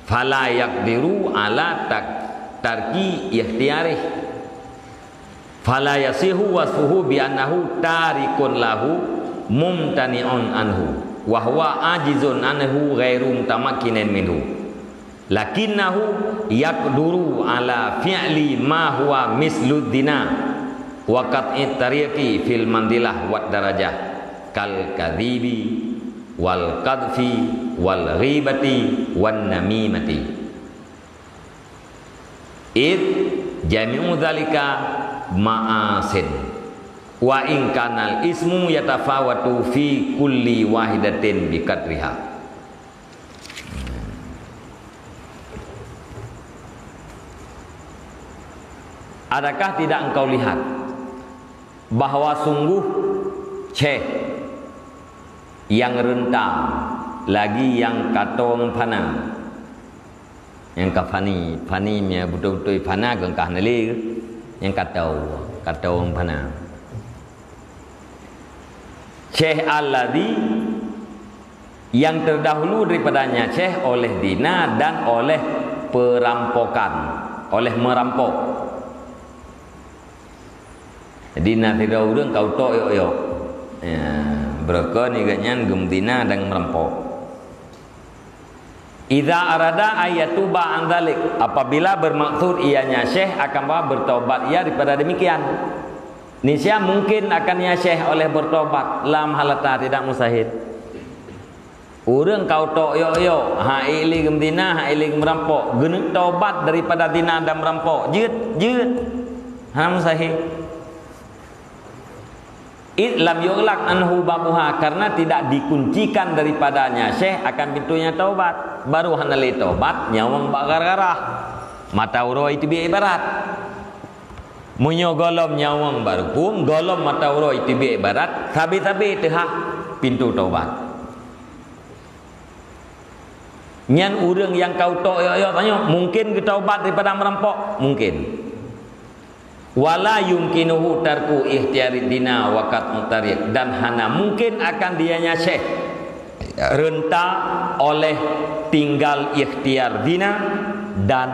fala yaqdiru ala tarki ikhtiyarih fala yasihu wasfuhu bi annahu tarikun lahu mumtani'un anhu wa huwa ajizun anhu ghairu mutamakkinin minhu lakinnahu yaqduru ala fi'li ma huwa mislu dzina wa qat'i tariqi fil mandilah wa darajah kal kadhibi wal qadfi wal ghibati wan namimati id jami'u dzalika ma'asin wa in kanal ismu yatafawatu fi kulli wahidatin bi qadriha. Adakah tidak engkau lihat bahwa sungguh Syekh yang rentang lagi yang katong pana yang kafani nya betul-betul pana gengkah neli yang katong pana Syekh alladhi yang terdahulu daripadanya Syekh oleh dina dan oleh perampokan, oleh merampok. Jadi nanti orang kau tok yo berke ni ganyan gemdina dan merampok. Idza arada ayatuba an dzalik, apabila bermaksud ianya Syekh akan bertobat ia daripada demikian. Nisya mungkin akannya Syekh oleh bertobat lam halata tidak mustahil. Orang kau tok yo ha ili gemdina ha ili merampok, genek tobat daripada dina dan merampok. Jeut ha mustahil. Lam yughlaq anhu babuha, karena tidak dikuncikan daripadanya Syekh akan pintunya taubat. Baru hanali taubat nyawang bagar-garah mata uro itu bi ibarat munyo golom nyawang baru pun golom mata uro itu bi ibarat sabi-sabi teh pintu taubat. Nyan urang yang kau tok yo tanya mungkin ke taubat daripada merampok? Mungkin. Wala yumkinuhu tarku ikhtiyari dina waqat mutariq, dan hana mungkin akan dianya Syekh renta oleh tinggal ikhtiar dina dan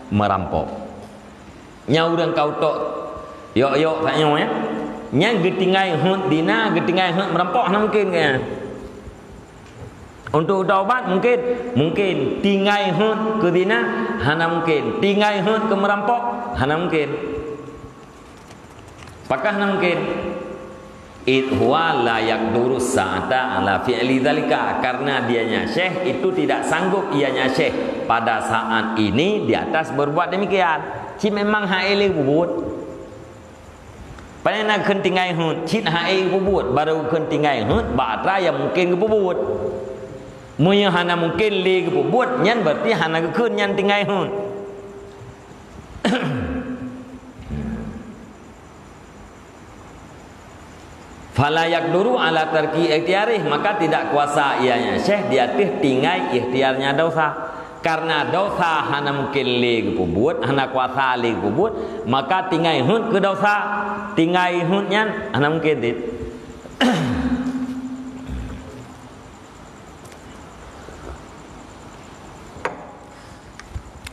merampok. Nya urang kau tok yo tanya ya nya getingai hut dina getingai hut merampok hana mungkin ke untuk taubat mungkin tingai hut ke dina hana mungkin tingai hut ke merampok hana mungkin. Apakah mungkin? id huwa la yaqdurus sa'ata ala fi'li dzalika, karena dianya syekh itu tidak sanggup ianya syekh pada saat ini di atas berbuat demikian. Ci memang haile bubut pada nak kentingai hun cit haile bubut baru kentingai hun batra yang mungkin bubut munya hana mungkin le bubut nyan berarti hana keun nyan tingai hun. Fala yaqduru ala tarki ikhtiarih, maka tidak kuasa ianya syekh di atas tinggai ikhtiarnya dosa. Karena dosa hana mungkin le gebubut, hana kuasa le gebubut, maka tinggai hun ke dosa, tinggai hun nyan hana mungkin dit.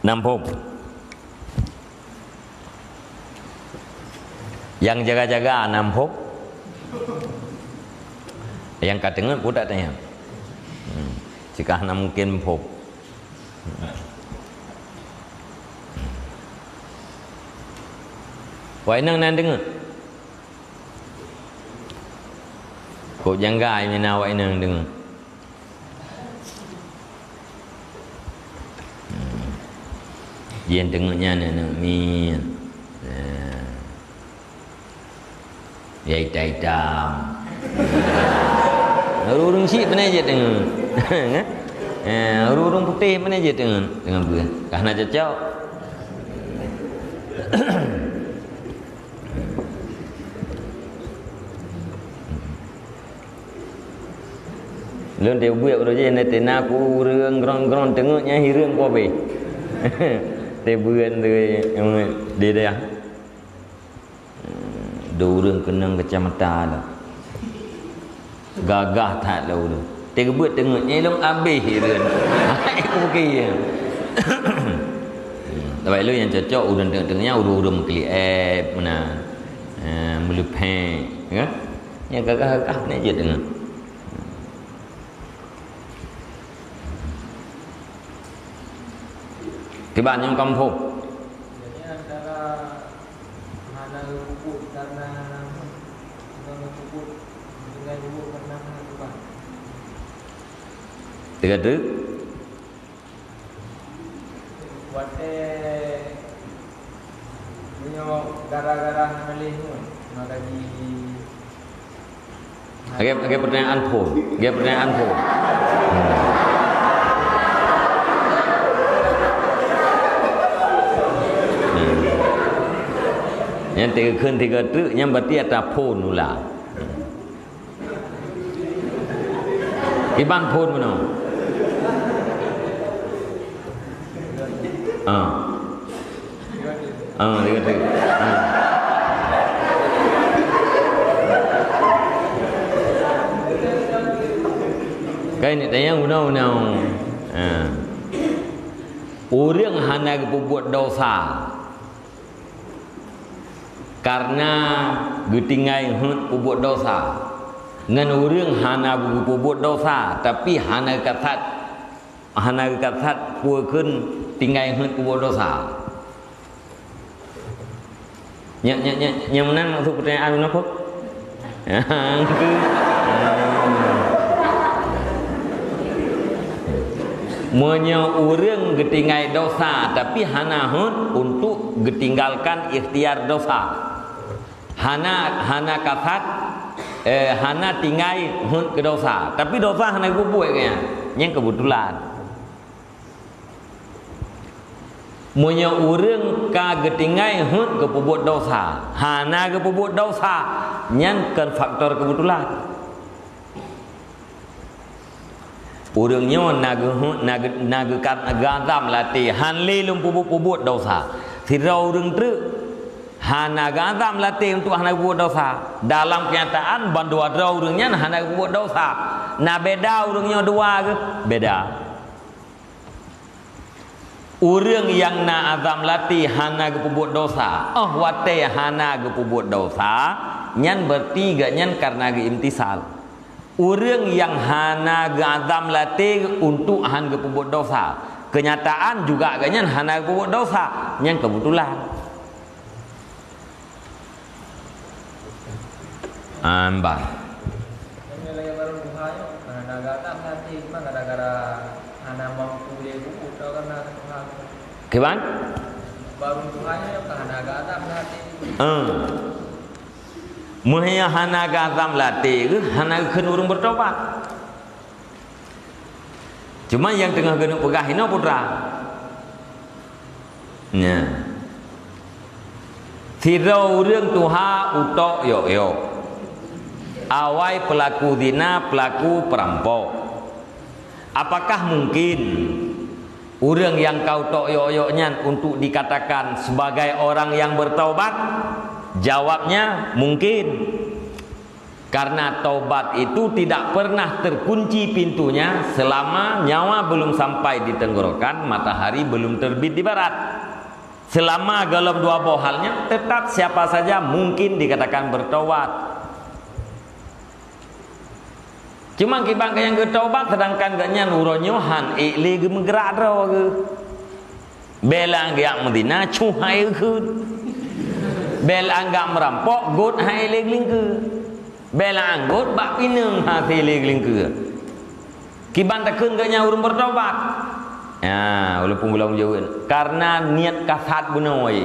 Nampung. Yang jaga-jaga nampung. Yang kadengan pun tak tanya. Jika hana mungkin pop. Wai nang nan dengar. Kau janggai mina wai nang dengar. Dia dengarnya nak min. Ya hitam. Urung si mana je dengan. Urung putih mana je dengan buah. Karena cocok. Lun dia buat pada je nak tena ku urang grong-grong tengoknya hirang ku be. Dia buat tu dia dah. Durung kenang kecamatan lah. Gagah tak lah tu. Terbut tengoknya long habis hiran. Aku okey. Tapi lu yang cocok urang tengok-tengoknya urang keli mana. Melupai, kan? Yang gagah-gagah ni je tengok. Tiba yang kampung. Tiga tu. Wate punya gara-gara melih tu, nak lagi. Agak pertanyaan pun. Agak pertanyaan pun. Yang tiga kun tiga tu, yang berarti ada pun nula. Iban pun mana? Tiga tu. Kau ni tanya guna. Orang hana berbuat dosa karena getingai hun berbuat dosa. Ngan orang hana berbuat dosa tapi hana katat puakeun tinggai hun berbuat dosa. Yang mana maksud pertanyaan apa? Monya orang getingai dosa tapi hana hun untuk getinggalkan ikhtiar dosa. Hana katat hana tinggai hun ke dosa. Tapi dosa hana buat kaya. Yang kebetulan. Monya orang ka getingai hun ke buat dosa. Hana ke buat dosa. Yang kan faktor kebetulan. Orangnya nagakan agam latih hanli lum pubut dosa. Sira orang tu hana agam latih untuk hana buat dosa. Dalam kenyataan bandua orangnya hana buat dosa. Na beda orangnya dua ke? Beda. Orang yang na azam latih hana buat dosa. Wate hana buat dosa. Nyan bertiga nyan karena imtisal. Orang yang hana gazam latih untuk han berbuat dosa. Kenyataan juga agaknya hana berbuat dosa. Yang kebetulan. Ambah. Ini lagi baru bukannya karena negara nanti memang gara-gara anak mampu dia buku atau karena Tuhan. Keban? Baru bukannya karena negara nanti. Muhya hana gazam latih ke hana keun urang bertobat. Cuma yang tengah genuk pegah hina putra. Nya. Tirau urang tuha utok yo. Awai pelaku zina, pelaku perampok. Apakah mungkin orang yang kau tok yo-yo-nya untuk dikatakan sebagai orang yang bertaubat? Jawabnya mungkin. Karena taubat itu tidak pernah terkunci pintunya selama nyawa belum sampai di tenggorokan, matahari belum terbit di barat. Selama dalam dua bohalnya, tetap siapa saja mungkin dikatakan bertaubat. Cuma kibang yang bertaubat sedangkan gaknya nuronyohan ikli ge menggerak ro ge. Bela angga Medina cuhai keun. Bela angga merampok god hai legling ke. Bela anggot bak pineng hati legling ke. Kibang takeun gaknya urang bertaubat. Ya, walaupun ulang jauh karena niat kasat benoi.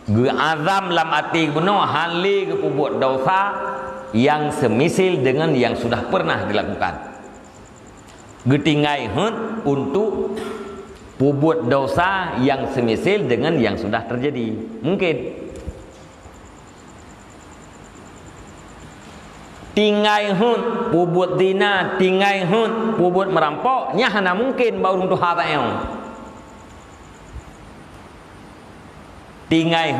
Ge azam lam ati beno hali ke buat dosa yang semisil dengan yang sudah pernah dilakukan. Getingai untuk buat dosa yang semisil dengan yang sudah terjadi. Mungkin tingai buat dina, tingai buat merampok, nya hana mungkin baru untuk hata yang tingai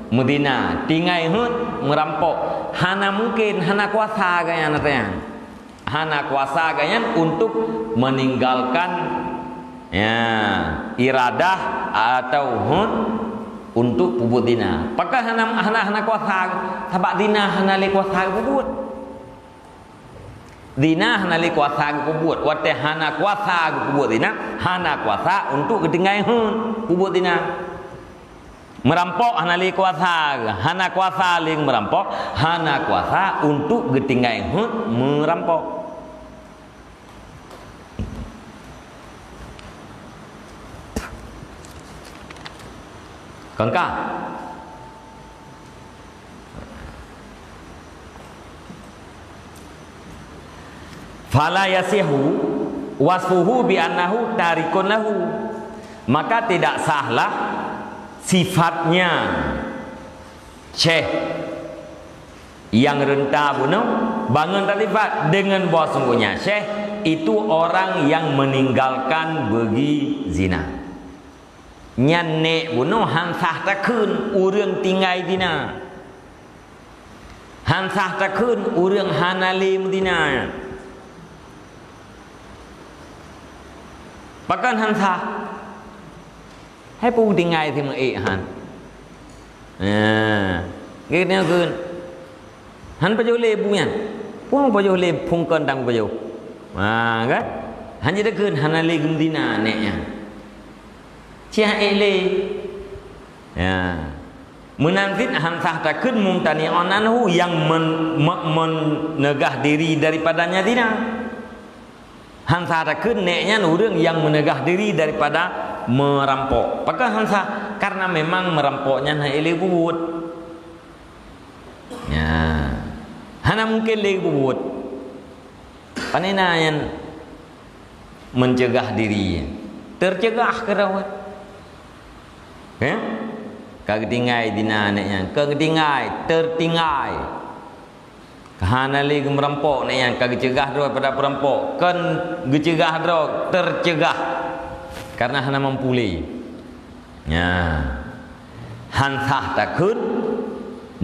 Medina, tingai merampok, hana mungkin, hana kuasa gaya natanya, hana kuasa gaya untuk meninggalkan ya iradah atau untuk puput dina. Apakah hana kuasa, sabak dina hana le kuasa puput, dina hana le kuasa puput, wate hana kuasa puput dina, hana kuasa untuk ketinggai puput dina. Merampok hana li kuasa, hana kuasa ling merampok, hana kuasa untuk getinggai merampok. Kangka fala yasihu wasfuhu bi annahu tarikun lahu, maka tidak sahlah sifatnya syekh yang renta bunuh bangun talifat dengan bahwa sungguhnya syekh itu orang yang meninggalkan bagi zina. Nyanne bunuh hansah takun urang tinggai dina, hansah takun urang hanalim dina, bahkan hansah hai pu tinggai thì mà han cái này cứ hắn bao le bu yan pu bao le phung con đằng bao cái hắn chỉ đã cứ han le gumdina nè ya chia ele ya menanzit han sah takun mumtani ananhu yang menegah diri daripadanya dina. Hansa takun neknya urang yang menegah diri daripada merampok. Apakah hansa karena memang merampoknya na ele bubut. Ya. Hana mungkin le bubut. Panena yang mencegah diri. Tercegah kerawat. Kagetingai dina neknya, kagetingai, tertinggai. Kahana lagi merampok ni yang kagak cegah dro pada perampok kan gecegah dro tercegah karena hana mampuli ya hansah takun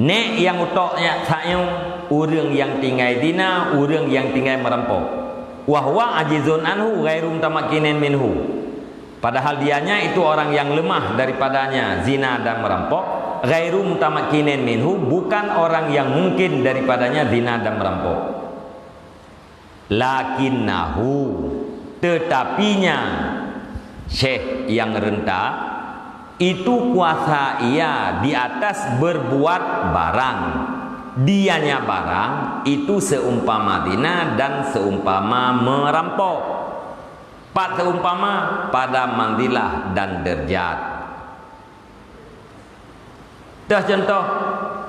nek yang utoknya sayang urang yang tinggai dina urang yang tinggai merampok wahwa ajizun anhu ghairum tamakinin minhu, padahal dianya itu orang yang lemah daripadanya zina dan merampok. Ghairu mutamakinin minhu, bukan orang yang mungkin daripadanya zina dan merampok. Lakinnahu, tetapinya syekh yang renta itu kuasa ia di atas berbuat barang dianya barang itu seumpama zina dan seumpama merampok. Pak seumpama pada manzilah dan derajat. Contoh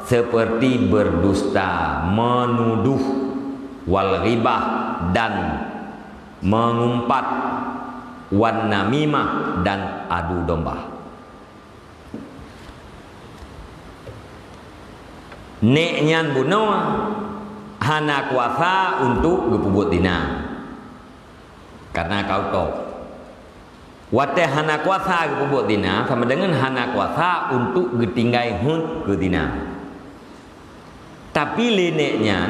seperti berdusta, menuduh, wal ghibah dan mengumpat, wan namimah dan adu domba. Neknyan bunuh hana kuasa untuk gepubut dina. Karena kau tahu wate hana kuasa gepubut dina sama dengan hana kuasa untuk getinggai hun ke dina. Tapi leneknyan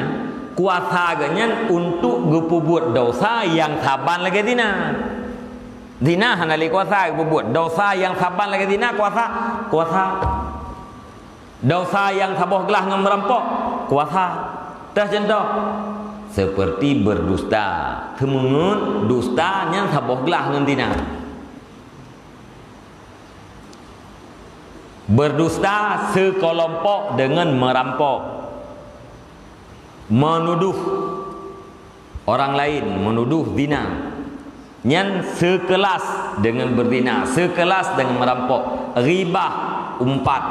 kuasa ganyan untuk gepubut dosa yang saban lagi dina. Dina hana li kuasa gepubut dosa yang saban lagi dina kuasa dosa yang saboh gelah dengan merampok kuasa. Dah contoh seperti berdusta, kemungut dusta yang saboh gelah dengan dina. Berdusta sekelompok dengan merampok, menuduh orang lain, menuduh zina. Yang sekelas dengan berzina, sekelas dengan merampok, ghibah, umpat,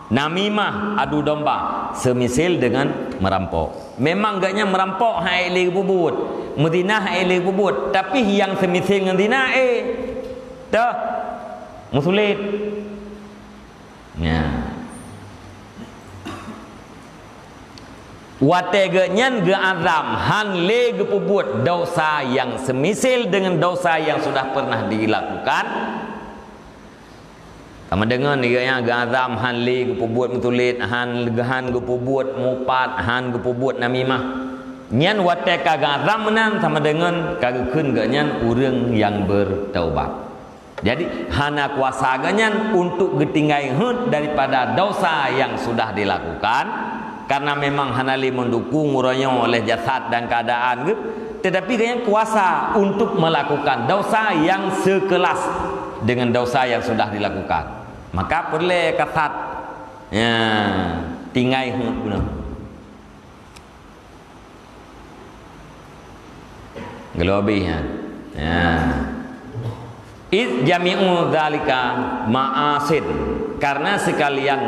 namimah, adu domba, semisil dengan merampok. Memang gaknya merampok hai le bubut, mezina hai le bubut, tapi yang semisil dengan zina dah musulit. Ya. Wategenyan ge azam han le gepubut dosa yang semisil dengan dosa yang sudah pernah dilakukan. Sama dengan dia ge azam han le gepubut mutulit, han gepubut mupat, han gepubut namimah. Nyan wate ka ge azam menan sama dengan kagekeun ge nyan urang yang bertaubat. Jadi hana kuasa ge nyan untuk getinggai hud daripada dosa yang sudah dilakukan. Karena memang hanali mendukung urangnya oleh jasad dan keadaan, tetapi dia kuasa untuk melakukan dosa yang sekelas dengan dosa yang sudah dilakukan. Maka perlu kasat ya tinggai guna. Gelobihnya. Ya. Iz jami'u dzalika ma'asid. Karena sekalian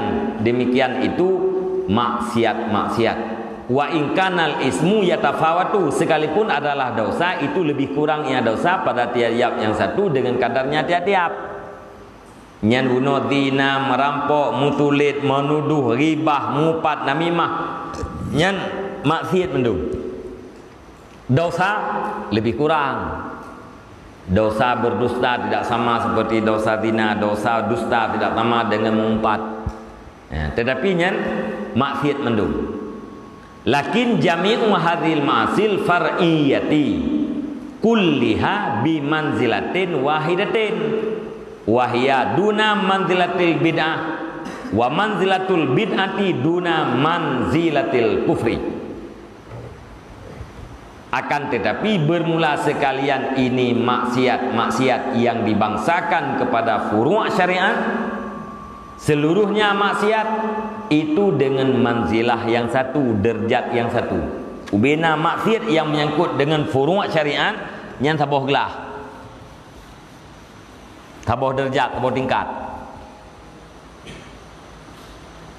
demikian itu maksiat-maksiat. Wa in kanal ismu yatafawatu, sekalipun adalah dosa itu lebih kurangnya dosa pada tiap-tiap yang satu dengan kadarnya tiap-tiap. Nyan bunuh, zina, merampok, mutulit, menuduh, ghibah, mupat, namimah. Nyan maksiat mendung. Dosa lebih kurang. Dosa berdusta tidak sama seperti dosa zina, dosa dusta tidak sama dengan mengumpat. Ya, tetapi nyan maksiat mendung. Lakin jami'u hadhil ma'asil far'iyati kulliha bi manzilatin wahidatin wa hiya duna manzilatil bid'ah wa manzilatul bid'ati duna manzilatil kufri. Akan tetapi bermula sekalian ini maksiat-maksiat yang dibangsakan kepada furu' syariat. Seluruhnya maksiat itu dengan manzilah yang satu, derajat yang satu. Ubena maksiat yang menyangkut dengan furu' syariat yang taboh gelah, taboh derajat, taboh tingkat.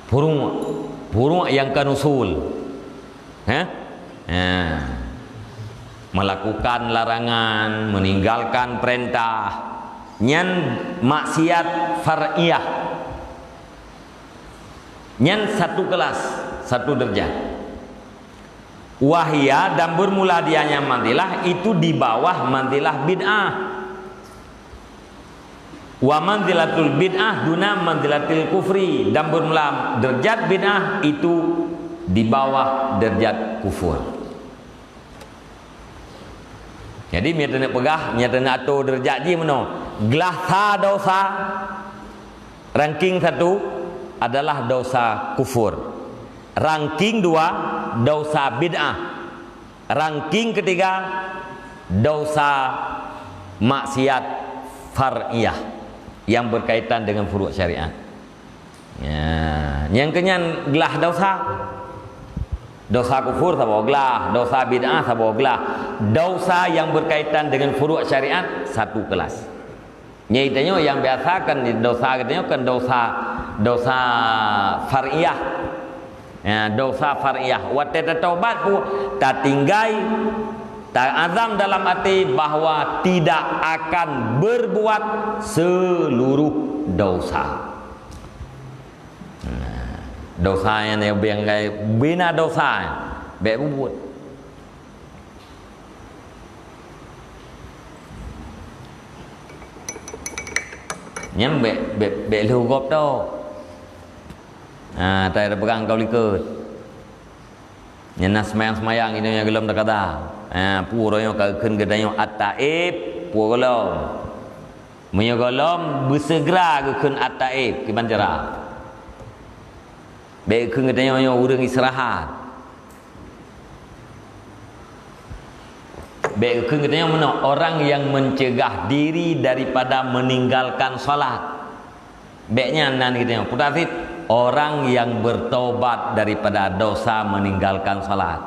Furu' yang kan usul. Melakukan larangan, meninggalkan perintah. Nyan maksiat far'iyah. Nyan satu kelas, satu derajat. Wahia dan bermula dianya manzilah itu di bawah manzilah bid'ah. Wa manzilatul bid'ah duna manzilatil kufri, dan bermula derajat bid'ah itu di bawah derajat kufur. Jadi miatana pegah, miatana atur derajat je meno. Gelah dosa ranking satu adalah dosa kufur. Ranking 2 dosa bid'ah. Ranking ketiga dosa maksiat far'iyah yang berkaitan dengan furu' syariat. Ya, yang kenyan gelah dosa Dosa kufur saboglah, dosa bid'ah saboglah. Dosa yang berkaitan dengan furu' syariat satu kelas. Nyaitanya yang biasa kan dosa katanya kan dosa far'iyah. Ya, dosa far'iyah. Wa taubat pu tak tinggai tak azam dalam hati bahwa tidak akan berbuat seluruh dosa. Dosa yang bina dosa baik buat. Nyam baik lu gop tu. Tak ada pegang kau likut. Nyana semayang ini yang gelom dah kata. Puronya keun gedanya at-taib purolom. Menyogolom bersegera keun at-taib ki banjara. Baik keun gedanya urang istirahat. Baik keun gedanya mana orang yang mencegah diri daripada meninggalkan salat. Baiknya nan gedanya putasit orang yang bertobat daripada dosa meninggalkan salat.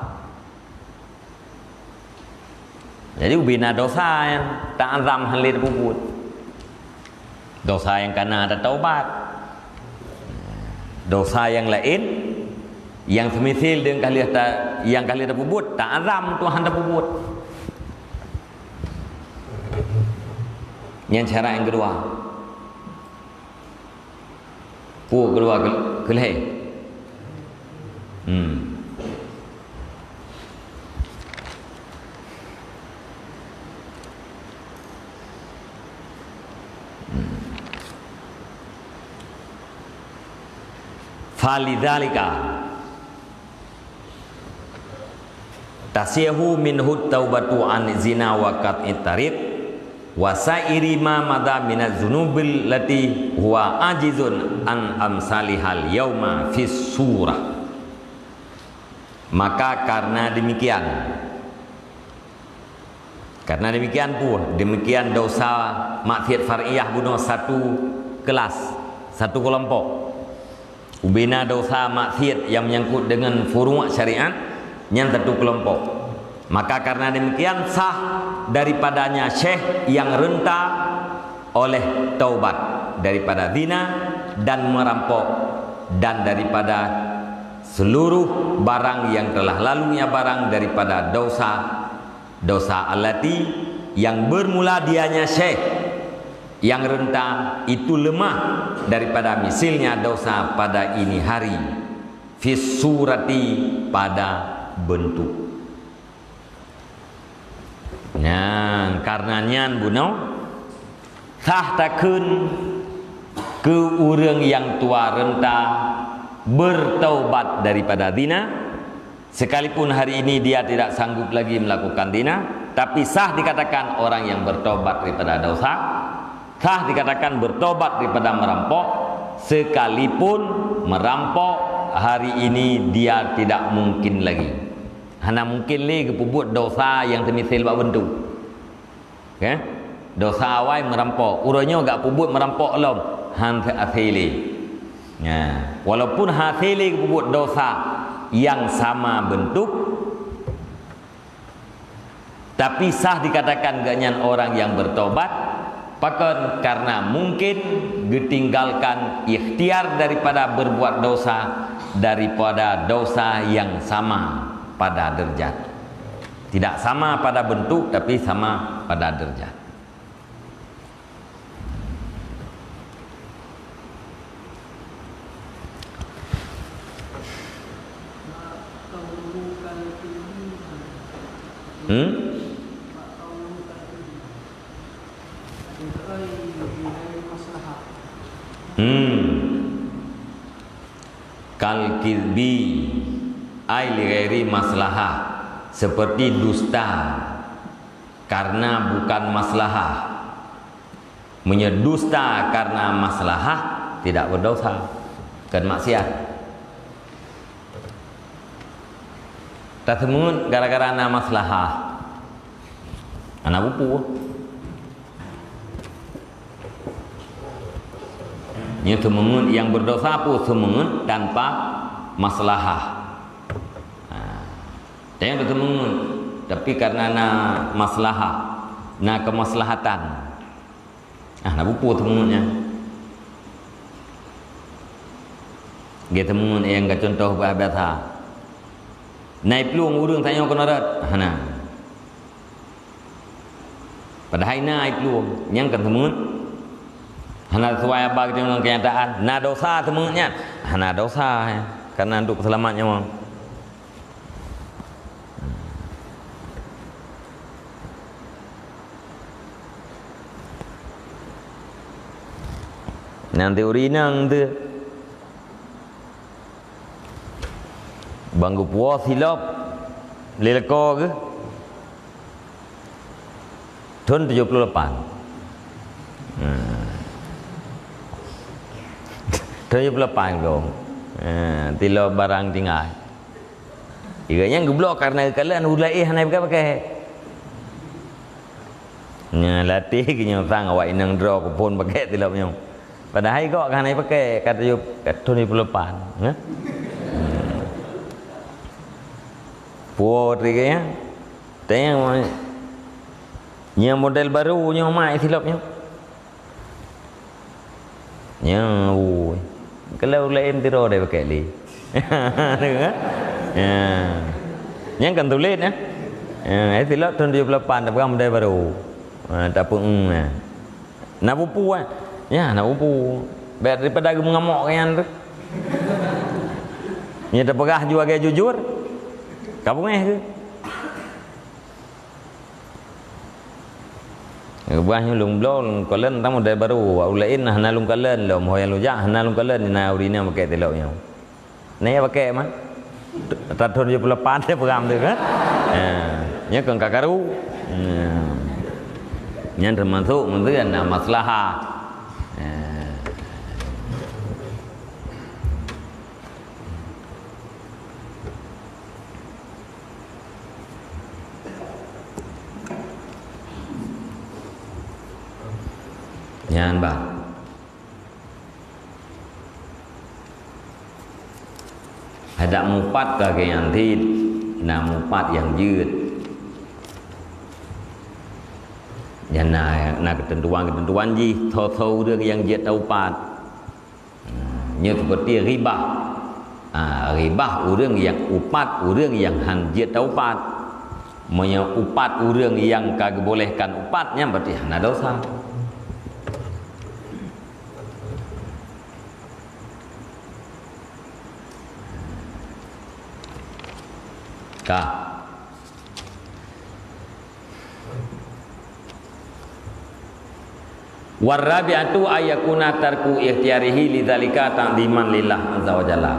Jadi bina dosa yang tak azam halir puput. Dosa yang karena ada taubat. Dosa yang lain yang semisil dengan yang kali ada puput tak azam Tuhan ada puput. Yang cara yang kedua. Kedua kelih. Falidzalika tasihu minhu taubatu an zina wa qat'it tariq wa sa'iri ma madha minaz zunubil lati huwa ajizun an amsalihal yauma fis surah. Maka karena demikian pula demikian dosa maksiat far'iyah bunuh satu kelas, satu kelompok. Ubina dosa maksiat yang menyangkut dengan furu' syariat yang satu kelompok. Maka karena demikian sah daripadanya syekh yang renta oleh taubat daripada zina dan merampok dan daripada seluruh barang yang telah lalunya barang daripada dosa alati yang bermula dianya syekh yang renta itu lemah daripada misilnya dosa pada ini hari fis surati pada bentuk. Karena nyan bunuh sah takun ke urang yang tua renta bertaubat daripada zina sekalipun hari ini dia tidak sanggup lagi melakukan zina, tapi sah dikatakan orang yang bertobat daripada dosa. Sah dikatakan bertobat daripada merampok sekalipun merampok hari ini dia tidak mungkin lagi. Hanya mungkin lagi puput dosa yang semisil bak bentuk. Okay? Dosa awal merampok. Urangnya gak puput merampok lom. Han hathili. Walaupun hathili puput dosa yang sama bentuk, tapi sah dikatakan ganyan orang yang bertobat. Bahkan karena mungkin ditinggalkan ikhtiar daripada berbuat dosa daripada dosa yang sama pada derajat. Tidak sama pada bentuk tapi sama pada derajat. Kal kizbi ai li ghairi maslahah, seperti dusta karena bukan maslahah. Menyedusta karena maslahah tidak berdosa, kan maksiat. Tasemun gara-gara ana maslahah. Ana bupu. Yang berdosa pun semengun tanpa maslahah. Tayang bertemu, tapi karena na maslahah, na kemaslahatan. Nak bupu temunya. Dia temu yang ke contoh bahasa. Naik peluang urang tanya kena rat. Hana. Padahal naik peluang yang kan temu. Hana sesuai apa dengan kenyataan. Na dosa temunya. Hana dosa karena untuk selamatnya mah. Nanti urinang tu bangku puas silap lelako ke tahun 78 78 dong tilo barang tinggal iganya geblok karena kalian ulai hanai pakai nya latih kinyo sang awak inang draw ko pun pakai tilapnya padahal kok hanai pakai kata yo tahun 78 Puot ya, tengok yang model baru yang mai silapnya, yang kalau lain tiro deh pakai li, yang kan tulis ya, silap tahun 78 tapi model baru, tak pun nak pupu ya nak pupu, biar daripada mengamuk kan tu, ni dah pegah juga gaya jujur. Kamu ke? Banyak lung blong kalen tamu dari baru ulain hana lung kalen lo moh yang lujak hana lung kalen na urina pakai teloknya. Ni pakai mah. Tahun 78 dia peram tu kan. Nya kan kakaru. Nya termasuk mungkin maslahah. Yan ba? Ada mupat ke yang tid, nah mupat yangยืด. Yang nak ketentuan ji, tahu รื่องyang ยืด upat. Như seperti ribah. Ribah urang yang upat, urang yang han ยืด upat. Monya upat urang yang kagak bolehkan upatnya berarti hana dosa. Kah warabi'atu ayakuna tarku ikhtiyarihi lidzalika ta'diman lillah azza wajalla,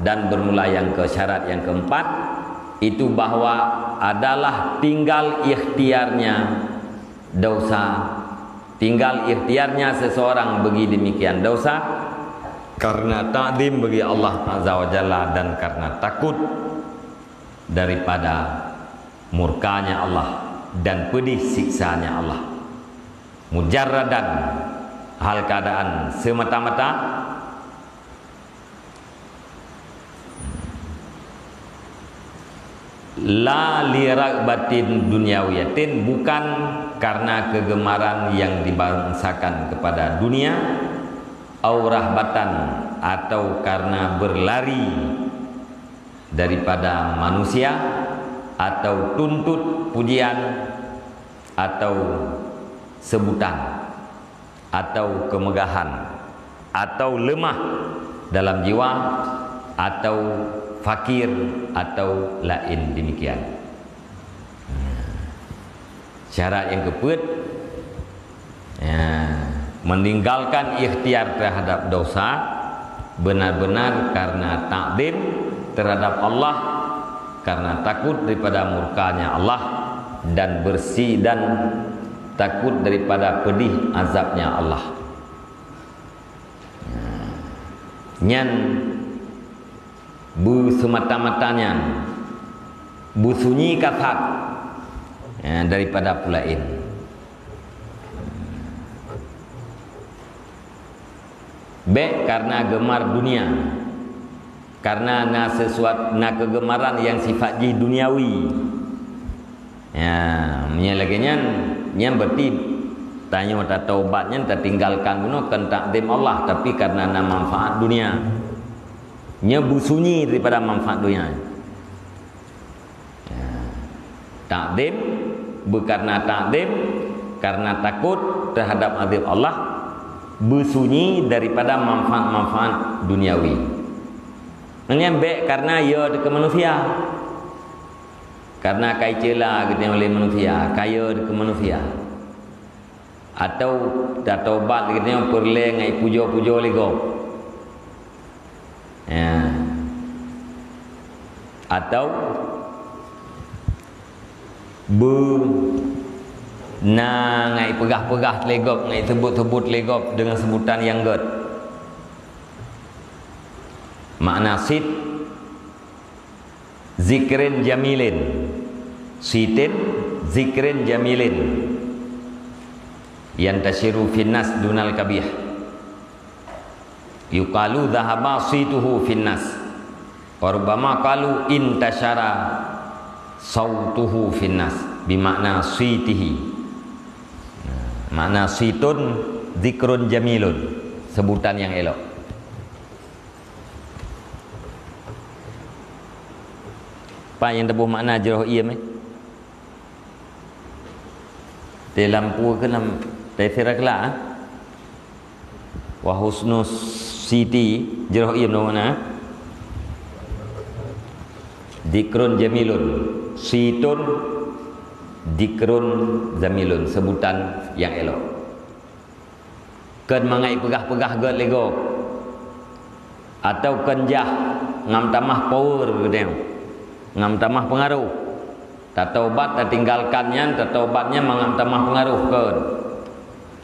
dan bermula yang ke syarat yang keempat itu bahwa adalah tinggal ikhtiarnya dosa, tinggal ikhtiarnya seseorang bagi demikian dosa karena ta'dim bagi Allah azza wajalla dan karena takut daripada murkanya Allah dan pedih siksanya Allah. Mujarradan hal keadaan semata-mata la liragbatin dunyawiyatin, bukan karena kegemaran yang dibangsakan kepada dunia, au rahbatan atau karena berlari daripada manusia, atau tuntut pujian, atau sebutan, atau kemegahan, atau lemah dalam jiwa, atau fakir, atau lain demikian. Syarat yang keempat, meninggalkan ikhtiar terhadap dosa benar-benar karena takdim terhadap Allah, karena takut daripada murkanya Allah, dan bersih dan takut daripada pedih azabnya Allah. Nyan bu semata-matanya bu sunyi kasat daripada pulain. B karena gemar dunia, karena na sesuatu na kegemaran yang sifat ji duniawi. Ya, menyelaginya nya berarti tanya tak taubatnya tak tinggalkan gunakan takdim Allah, tapi karena na manfaat dunia. Nya bersunyi daripada manfaat dunia. Ya. Takdim bukannya takdim karena takut terhadap azab Allah, bersunyi daripada manfaat-manfaat duniawi. Menyembek karena ia dekat manusia. Karena kaya celah kita oleh manusia, kaya dekat manusia. Atau dah taubat kita perle ngai pujo-pujo lego. Ya. Atau ngai pegah-pegah legok, ngai sebut-sebut legok dengan sebutan yang god. Makna sit zikrin jamilin, sitin zikrin jamilin yantashiru finnas dunal kabih, yuqalu dhahaba situhu finnas warbama qalu intashara sautuhu finnas bimakna sitihi. Makna situn zikrun jamilun, sebutan yang elok. Apa yang tebuh makna jeroh iyam ni? Di lampu ke dalam tafsir kelak wa husnus siti jeroh iyam no mana? Dikrun jamilun, situn dikrun jamilun, sebutan yang elok. Ken mangai pegah-pegah god lego atau kenjah ngam tamah power gedeng, ngam tamah pengaruh. Tak taubat tak tinggalkannya, tak taubatnya mengam tamah pengaruh kan.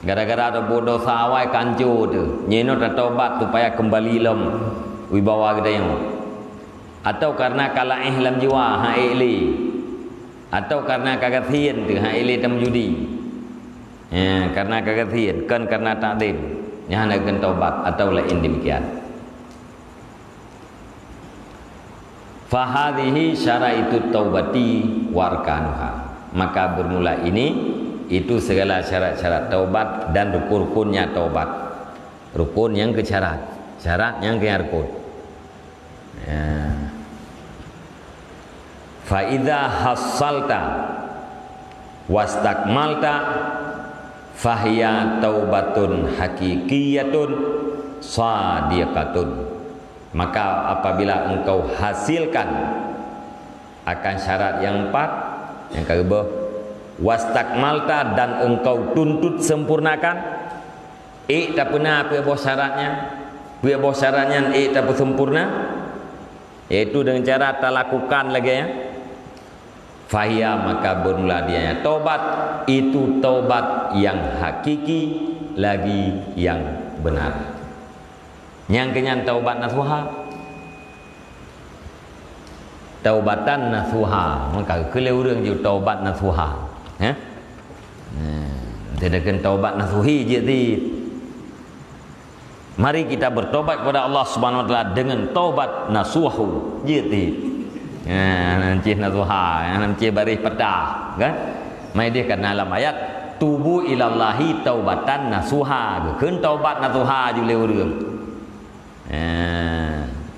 Gara-gara ada bodoh sawai kancu tu. Nyeno tak taubat supaya kembali lem wibawa gedeng. Atau karena kalah ihlam jiwa haili. Atau karena kagatian tu haili tam judi. Ya, karena kagatian kan karena takdim. Nya hendak taubat atau lain demikian. Fahadhihi syaraitu taubati warkanuha. Maka bermula ini itu segala syarat-syarat taubat dan rukun-rukunnya taubat. Rukun yang ke syarat, syarat yang ke rukun. Ya. Fa idza hassalta wastakmalta fahiya taubatun haqiqiyatun sadiqatun. Maka apabila engkau hasilkan akan syarat yang empat, yang kedua wastakmalta, dan engkau tuntut sempurnakan, tak pernah apa syaratnya, apa syaratnya tak sempurna, yaitu dengan cara tak lakukan lagi ya. Fahia, maka bermula dia taubat itu taubat yang hakiki lagi yang benar. Yang kenyan taubat nasuha, taubatan nasuha, maka keleu urang ju taubat nasuha. Ya. Tidak kena taubat nasuhi je ti. Mari kita bertobat kepada Allah Subhanahu wa taala dengan taubat nasuhu je ti. Nanti nasuha, nanti baris pedah, kan? Mai dia kena dalam ayat tubu ilallahi taubatan nasuha. Keun taubat nasuha ju leu urang.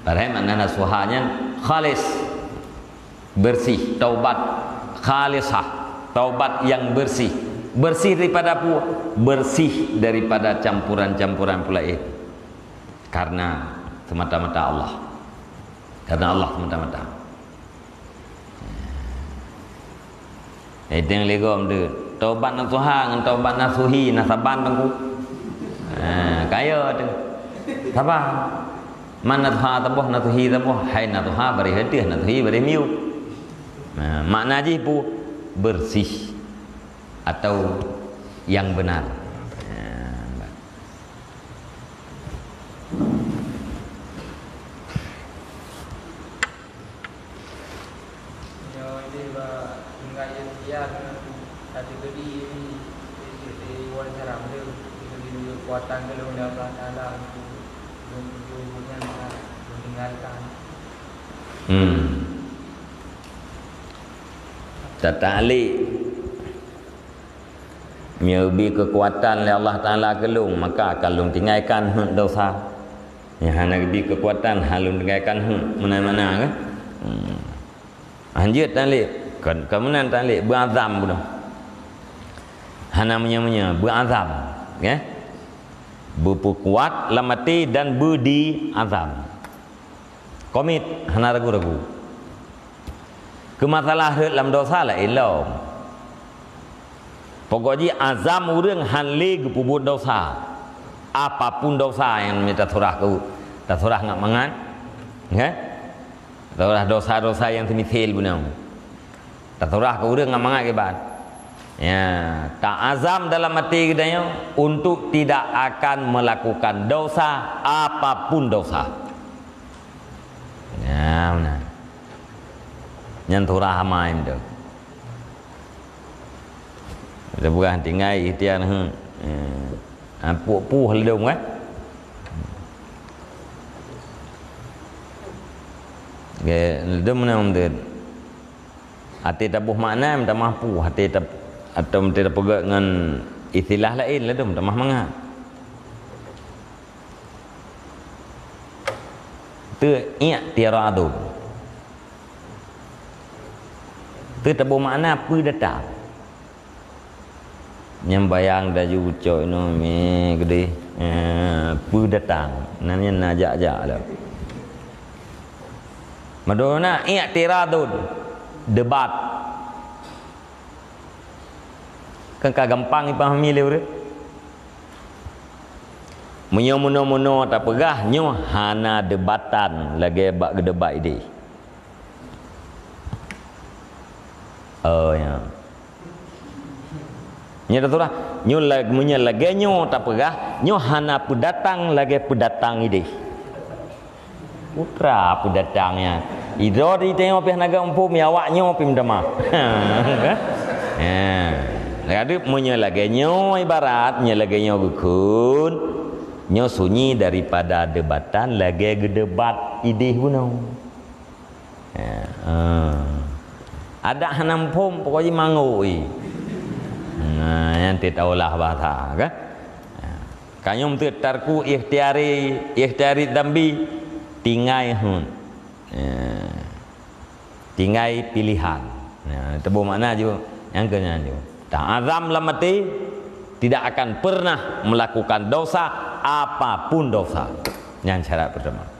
Padahal makna nasuhanya khalis, bersih, taubat khalisah, taubat yang bersih. Bersih daripada apa? Bersih daripada campuran-campuran pula itu. Karena semata-mata Allah. Karena Allah semata-mata. Itu yang legom tu. Taubat nasuha dengan taubat nasuhi, nasaban tengku. Kaya tu. Apa? Mana tuha tabuh natuhi tabuh, hai natuha bari hati, natuhi bari miu. Makna je pu bersih atau yang benar. Yo ini ba tinggal dia tadi beri ini wan cara tu itu kuatan kalau dah Allah Taala untuk meninggalkan Tatalik Merubi kekuatan oleh Allah Ta'ala kelung, maka akan lung tinggalkan dosa. Yang hana lebih kekuatan halun tinggalkan mana-mana kan. Lanjut talik. Kemudian talik berazam pun. Hana menyamanya berazam, ya. Berkuat lamati dan berdi azam. Komit hana ragu-ragu. Kemasalah dalam dosa lah ilmu. Pokoknya azam orang hanli kepubut dosa. Apapun dosa yang minta surah kau, tak surah ngak mangan, ya? Surah dosa-dosa yang semithil punam. Tak surah kau orang ngak mangan kebat. Ya, tak azam dalam hati kita untuk tidak akan melakukan dosa apapun dosa. Ya, benar. Nyanturah main tu. Kita bukan tinggal ikhtiar puh ledung kan. Ledung mana mungkin hati tabuh makna minta mampu hati atau tidak pegang dengan istilah lain ledung tak mah mangat. Tu i'tiradu. Tu tabuh makna apa datang. Nyambayang dah ucap no me gede pu datang namanya najak-jak lah. Madona i'tiradun debat. Kan gampang dipahami le. Menyo mono-mono tak pegah nyo hana debatan lagi bak debat ide. Oh ya. Nya dah nyo lag munya lagi nyo tak pegah nyo hana pedatang lagi pedatang ide. Putra pedatangnya. Idro di tengok pih naga empum ya awak nyo pim dama. Ya. Lagi munya lagi nyo ibarat nya lagi nyo gukun nyo sunyi daripada debatan lagi gedebat ide punau. Ya. Ada hanam pom pokoknya mangoi. Nah, yang tidak tahulah bahasa kan. Kanyum tu tarku ikhtiari dambi tinggai tinggai pilihan. Nah, itu makna juga yang kena juga. Ta'azam lamati tidak akan pernah melakukan dosa apapun dosa. Yang syarat pertama.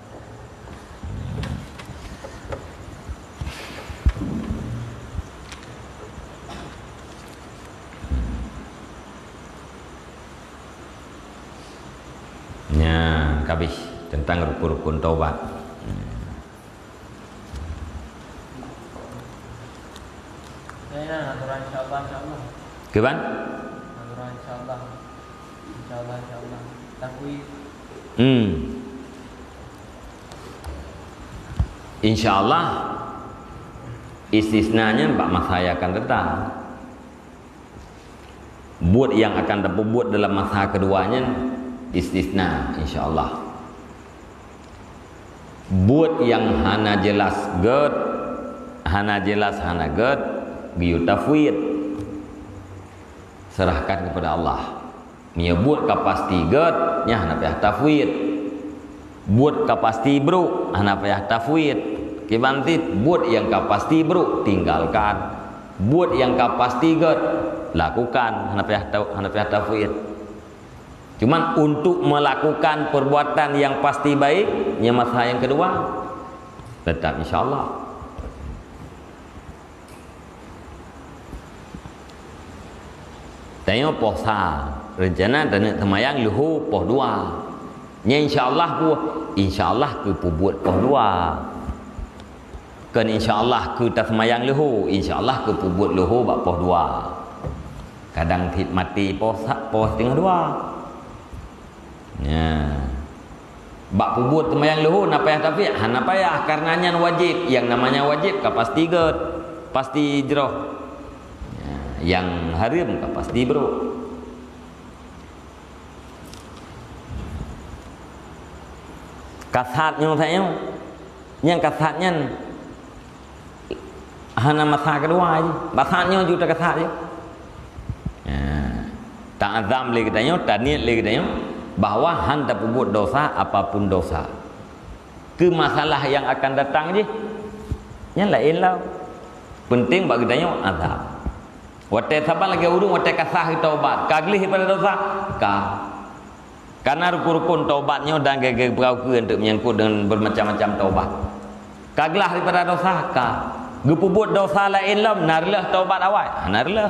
Habis tentang rukun-rukun taubat. Ya, aturan insyaallah. Keban? Aturan insyaallah. Insyaallah. Takwi. Insyaallah istisnanya bak masa yang akan datang. Buat yang akan dibuat dalam masa keduanya istisna insyaallah. Buat yang hana jelas ged hana ged biu tafwid serahkan kepada Allah. Nia buat kapasti ged nya hana payah tafwid. Buat kapasti bro hana payah tafwid. Kibantit buat yang kapasti bro tinggalkan. Buat yang kapasti ged lakukan hana payah tafwid. Cuman untuk melakukan perbuatan yang pasti baik, nya masa yang kedua tetap insyaallah. Tengok puasa, rencana dan temayang luhu poh dua. Nya insyaallah ke buat poh dua. Kan insyaallah ke temayang luhu, insyaallah ke buat luhu bak poh dua. Kadang tit mati poh setengah dua. Ya. Bak pubut temayang luhur nak payah tapi hana payah karenanya wajib. Yang namanya wajib ka pasti ged, pasti jroh. Ya. Yang haram ka pasti bro. Kasatnya saya yang kasatnya Hana masa kedua je. Basanya juga kata je. Tak azam lagi katanya, tak niat lagi katanya bahawa hendak berbuat dosa apapun dosa. Ke masalah yang akan datang je. Yang lain lah. Penting bagi katanya azam. Watai sabar lagi urung, watai kasah taubat. Kaglih pada dosa, karena rukun-rukun taubatnya dan gaya berau untuk menyangkut dengan bermacam-macam taubat. Kaglah daripada dosa, gepubut dosa lain lah, narlah taubat awal. Narlah.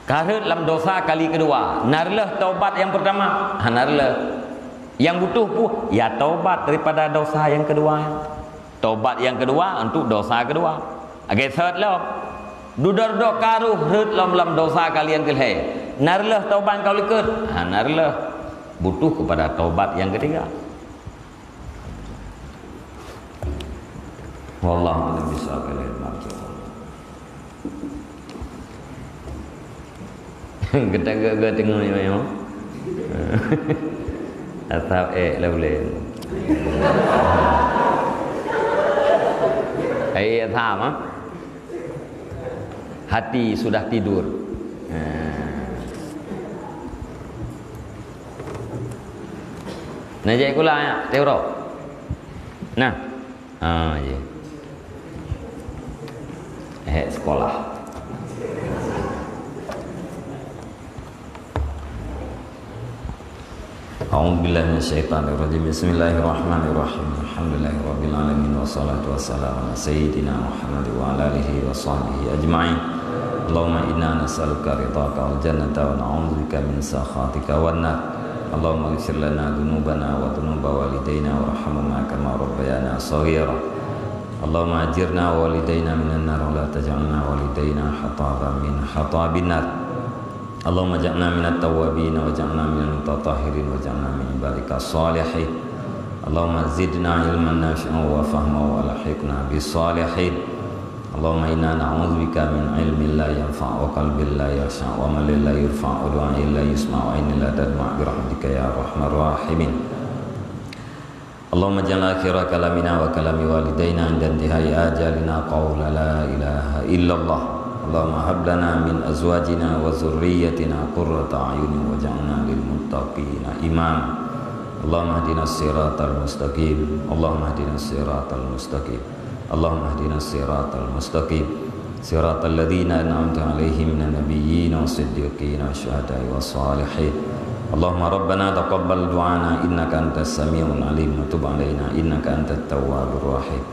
Karut dalam dosa kali kedua, narlah taubat yang pertama, narlah. Yang butuh pun, ya taubat daripada dosa yang kedua. Taubat yang kedua untuk dosa kedua. Agak sehat lah. Dudar-dudar karuh rut lam dosa kalian kelih. Narlah taubat kau likut. Narlah. Butuh kepada taubat yang ketiga. Wallahu a'lam bishawab. Kita tengok ni memang. Atau lah boleh. Tham hati sudah tidur. Nah jadi kula ya, teuro. Nah, je. Sekolah. A'udzubillahi minasyaitonirrajim. Bismillahirrahmanirrahim. Alhamdulillahirabbil alamin wassalatu wassalamu ala sayyidina Muhammad wa ala alihi wa sahbihi ajma'in. Allahumma inna nas'aluka ridhaka wal jannata wa na'udzubika min sakhatika wan nar. Allahumma ighfir lana dhunubana wa dhunuba walidayna warhamhuma kama rabbayana shaghira. Allahumma ajirna walidayna minan nar wa la taj'alna walidayna hataban min hatabin nar. Allahumma ja'alna minat tawwabin wa ja'alna minal mutatahhirin wa ja'alna min ibadikas salihin. Allahumma zidna ilman nafi'an wa fahman wa alhiqna bis salihin. Allahumma inna na'udzubika min ilmin la yanfa' wa qalbin la yakhsha' wa amalin la yurfa' wa du'ain la yusma' wa ainin la tadma' bi rahmatika ya arhamar rahimin. Allahumma ja'al akhira kalamina wa kalami walidayna inda intihai ajalina qawla la ilaha illallah. Allahumma hab lana min azwajina wa zurriyyatina qurrata a'yunin waj'alna lil muttaqina imama. Allahumma ihdinas siratal mustaqim. Allahumma ihdinas siratal mustaqim. Allahumma ihdinas siratal mustaqim. Siratal ladzina an'amta 'alaihim minan nabiyyin was-siddiqin wasyuhada'i was-salihin. Allahumma rabbana taqabbal du'ana innaka antas samiul alim wa tub 'alaina innaka antat tawwabur rahim.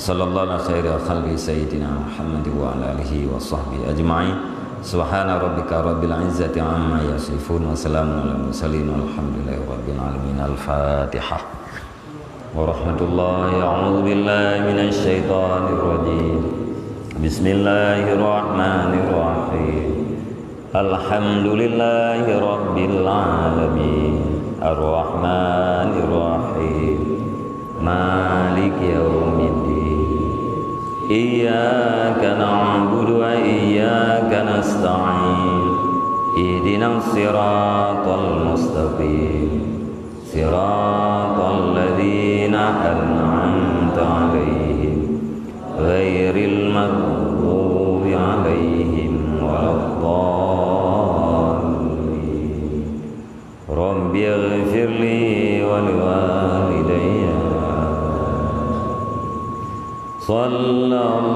Sallallahu ala khairi khalqi sayyidina Muhammad wa ala alihi wa sahbihi ajma'in. Subhana rabbika rabbil izzati amma yasifun wa salamun alal mursalin walhamdulillahi rabbil alamin. Al-Fatihah. Wa rahmatullahi a'udzu billahi minasy syaithanir rajim. Bismillahirrahmanirrahim. Alhamdulillahi rabbil alamin. Ar-Rahmanir Rahim. Maliki yaumiddin. Iyyaka na'budu wa iyyaka nasta'in. Ihdinas siratal mustaqim. Siratal ladzina an'amta 'alaihim ghairil maghdubi 'alaihim waladdallin. Rabbighfirli wa liwalidayya. Sallallahu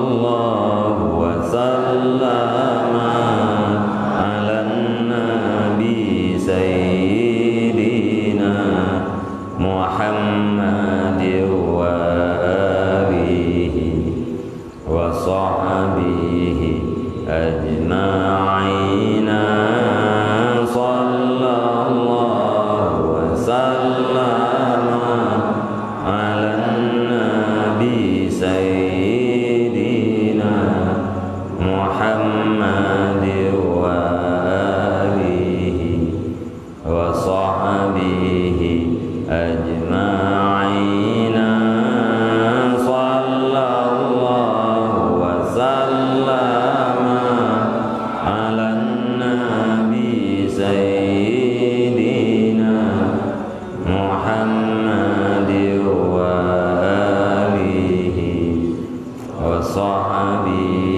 wa sallama ala nabi sayyidina Muhammadin wa alihi wa sahbihi ajma'ina. Sallallahu wa sallama ala nabi sayyidina Muhammadin wa alihi sahabi